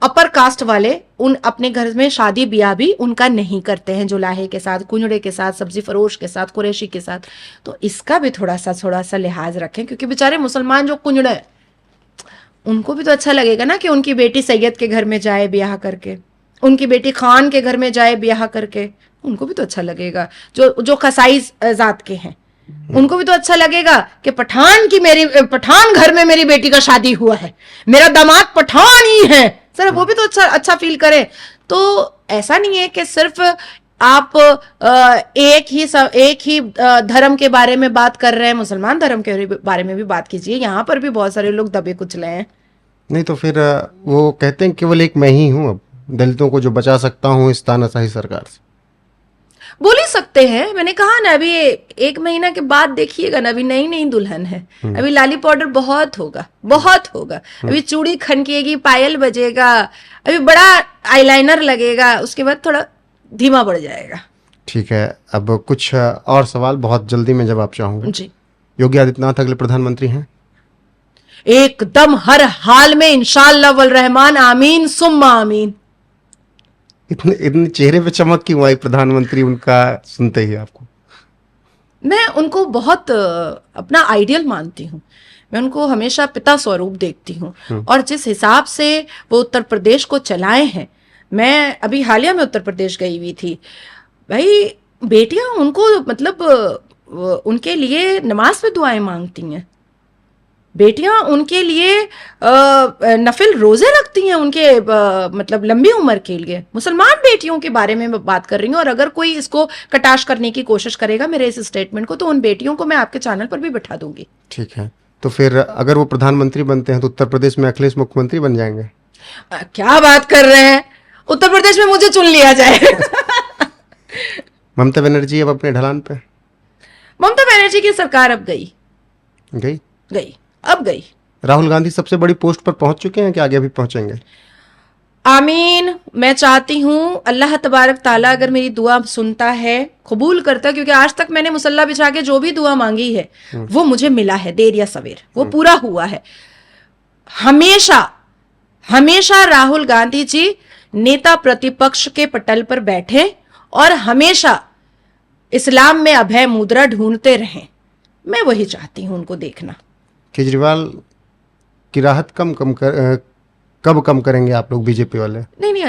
अपर कास्ट वाले उन अपने घर में शादी ब्याह भी उनका नहीं करते हैं, जुलाहे के साथ, कुंजड़े के साथ, सब्जी फरोश के साथ, कुरैशी के साथ। तो इसका भी थोड़ा सा लिहाज रखें, क्योंकि बेचारे मुसलमान जो कुंजड़े हैं उनको भी तो अच्छा लगेगा ना कि उनकी बेटी सैयद के घर में जाए ब्याह करके, उनकी बेटी खान के घर में जाए ब्याह करके, उनको भी तो अच्छा लगेगा। जो कसाई जात के हैं उनको भी तो अच्छा लगेगा कि पठान घर में मेरी बेटी का शादी हुआ है, मेरा दामाद पठान ही है, सर वो भी तो अच्छा फील करे। तो ऐसा नहीं है कि सिर्फ आप एक ही धर्म के बारे में बात कर रहे हैं, मुसलमान धर्म के बारे में भी बात कीजिए। यहाँ पर भी बहुत सारे लोग दबे कुचले हैं। नहीं तो फिर वो कहते हैं केवल एक मैं ही हूँ अब दलितों को जो बचा सकता हूँ इस तानाशाही सरकार से। बोल ही सकते हैं, मैंने कहा ना, अभी 1 महीना के बाद देखिएगा ना, अभी नई दुल्हन है, अभी लाली पाउडर बहुत होगा, अभी चूड़ी खनकेगी, पायल बजेगा, अभी बड़ा आईलाइनर लगेगा, उसके बाद थोड़ा धीमा बढ़ जाएगा। ठीक है, अब कुछ और सवाल बहुत जल्दी में जवाब चाहूंगा जी। योगी आदित्यनाथ अगले प्रधानमंत्री हैं? एकदम हर हाल में इंशाअल्लाह वल रहमान, आमीन सुम्मा आमीन। इतने चेहरे पे चमक क्यों आई प्रधानमंत्री उनका सुनते ही आपको? मैं उनको बहुत अपना आइडियल मानती हूँ, मैं उनको हमेशा पिता स्वरूप देखती हूँ, और जिस हिसाब से वो उत्तर प्रदेश को चलाए हैं, मैं अभी हालिया में उत्तर प्रदेश गई हुई थी भाई, बेटियां उनको मतलब उनके लिए नमाज में दुआएं मांगती हैं, बेटियां उनके लिए नफिल रोजे रखती हैं, उनके मतलब लंबी उम्र के लिए। मुसलमान बेटियों के बारे में मैं बात कर रही हूँ, और अगर कोई इसको कटाश करने की कोशिश करेगा मेरे इस स्टेटमेंट को, तो उन बेटियों को मैं आपके चैनल पर भी बिठा दूंगी। ठीक है, तो फिर अगर वो प्रधानमंत्री बनते हैं तो उत्तर प्रदेश में अखिलेश मुख्यमंत्री बन जाएंगे? क्या बात कर रहे हैं, उत्तर प्रदेश में मुझे चुन लिया जाए। ममता बनर्जी अब अपने ढलान पे? ममता बनर्जी की सरकार अब गई। राहुल गांधी सबसे बड़ी पोस्ट पर पहुंच चुके हैं कि आगे भी पहुंचेंगे? आमीन। मैं चाहती हूँ अल्लाह तबारक ताला अगर मेरी दुआ सुनता है, कबूल करता है, क्योंकि आज तक मैंने मुसल्ला बिछा के जो भी दुआ मांगी है वो मुझे मिला है, देर या सवेर वो पूरा हुआ है। हमेशा राहुल गांधी जी नेता प्रतिपक्ष के पटल पर बैठे और हमेशा इस्लाम में अभय मुद्रा ढूंढते रहें, मैं वही चाहती हूँ उनको देखना। केजरीवाल की राहत कब कम करेंगे आप लोग बीजेपी वाले? नहीं,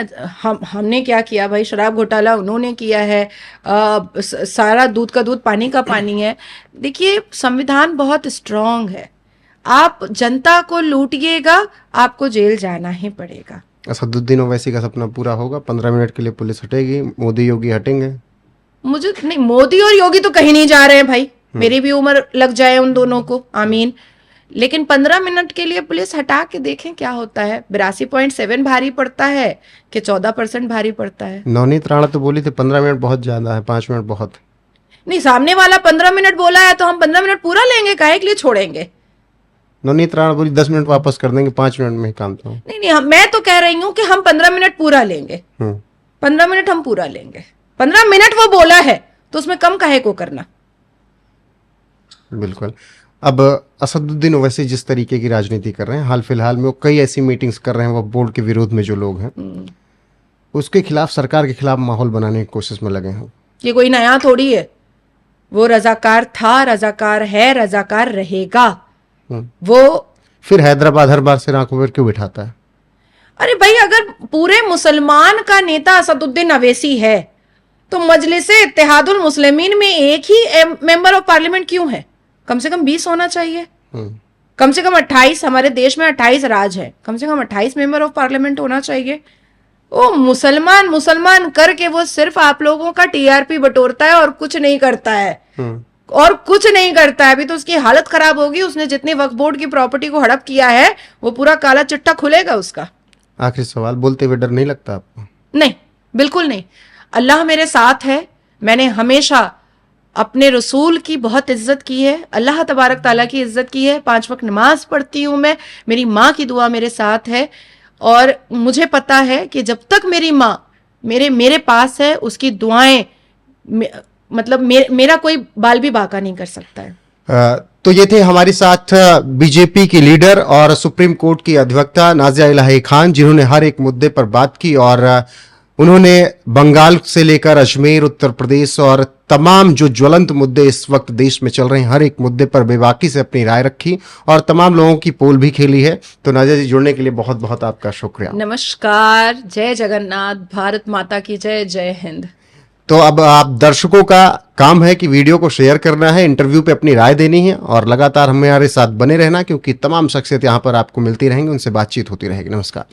हमने क्या किया भाई, शराब घोटाला उन्होंने किया है, सारा दूध का दूध पानी का पानी है। देखिए संविधान बहुत स्ट्रांग है, आप जनता को लूटिएगा आपको जेल जाना ही पड़ेगा। असदुद्दीन ओवैसी का सपना पूरा होगा, 15 मिनट के लिए पुलिस हटेगी, मोदी योगी हटेंगे? मुझे नहीं, मोदी और योगी तो कहीं नहीं जा रहे हैं भाई, मेरी भी उम्र लग जाए उन दोनों को, आमीन। लेकिन 15 मिनट के लिए पुलिस हटा के देखें क्या होता है। 82.7 भारी पड़ता है कि 14% भारी पड़ता है? नवनीत राणा तो बोली थी 15 मिनट बहुत ज्यादा है, 5 मिनट बहुत। नहीं, सामने वाला 15 मिनट बोला है तो हम 15 मिनट पूरा लेंगे, काहे के लिए छोड़ेंगे? नवनीत राणा बोली 10 मिनट वापस कर देंगे, 5 मिनट में ही काम था। नहीं, मैं तो कह रही हूं कि हम 15 मिनट पूरा लेंगे, 15 मिनट हम पूरा लेंगे। 15 मिनट वो बोला है तो उसमें कम काहे को करना। बिल्कुल। अब असदुद्दीन ओवैसी जिस तरीके की राजनीति कर रहे हैं, हाल फिलहाल में वो कई ऐसी मीटिंग्स कर रहे हैं, वो बोर्ड के विरोध में जो लोग हैं उसके खिलाफ, सरकार के खिलाफ माहौल बनाने की कोशिश में लगे हैं। ये कोई नया थोड़ी है, वो रजाकार था, रजाकार है, रजाकार रहेगा। वो फिर हैदराबाद हर बार से आंखों पर क्यों बिठाता है? अरे भाई, अगर पूरे मुसलमान का नेता असदुद्दीन अवैसी है तो मजलिसे इत्तेहादुल मुस्लिमीन में एक ही मेंबर ऑफ पार्लियामेंट क्यों है? कम से कम 20 होना चाहिए, कम से कम 28। हमारे देश में 28 राज है, कम से कम 28 मेंबर ऑफ पार्लियामेंट होना चाहिए। वो मुसलमान मुसलमान करके वो सिर्फ आप लोगों का टीआरपी बटोरता है और कुछ नहीं करता है, और कुछ नहीं करता है। अभी तो उसकी हालत खराब होगी, उसने जितनी वक्फ बोर्ड की प्रॉपर्टी को हड़प किया है वो पूरा काला चिट्ठा खुलेगा उसका। आखिरी सवाल, बोलते हुए डर नहीं लगता आपको? नहीं, बिल्कुल नहीं। अल्लाह मेरे साथ है। मैंने हमेशा अपने रसूल की बहुत इज्जत की है, अल्लाह तबारक ताला की इज्जत की है। 5 वक्त नमाज पढ़ती हूँ मैं, मेरी माँ की दुआ मेरे साथ है, और मुझे पता है कि जब तक मेरी माँ मेरे पास है, उसकी दुआएं मतलब मेरा कोई बाल भी बाका नहीं कर सकता है। तो ये थे हमारे साथ बीजेपी की लीडर और सुप्रीम कोर्ट की अधिवक्ता नाज़िया इलाही खान, जिन्होंने हर एक मुद्दे पर बात की, और उन्होंने बंगाल से लेकर अजमेर, उत्तर प्रदेश और तमाम जो ज्वलंत मुद्दे इस वक्त देश में चल रहे हैं, हर एक मुद्दे पर बेबाकी से अपनी राय रखी और तमाम लोगों की पोल भी खेली है। तो नाज़िया जी, जुड़ने के लिए बहुत बहुत आपका शुक्रिया। नमस्कार, जय जगन्नाथ, भारत माता की जय, जय हिंद। तो अब आप दर्शकों का काम है कि वीडियो को शेयर करना है, इंटरव्यू पे अपनी राय देनी है, और लगातार हमारे साथ बने रहना, क्योंकि तमाम शख्सियत यहाँ पर आपको मिलती रहेंगी, उनसे बातचीत होती रहेगी। नमस्कार।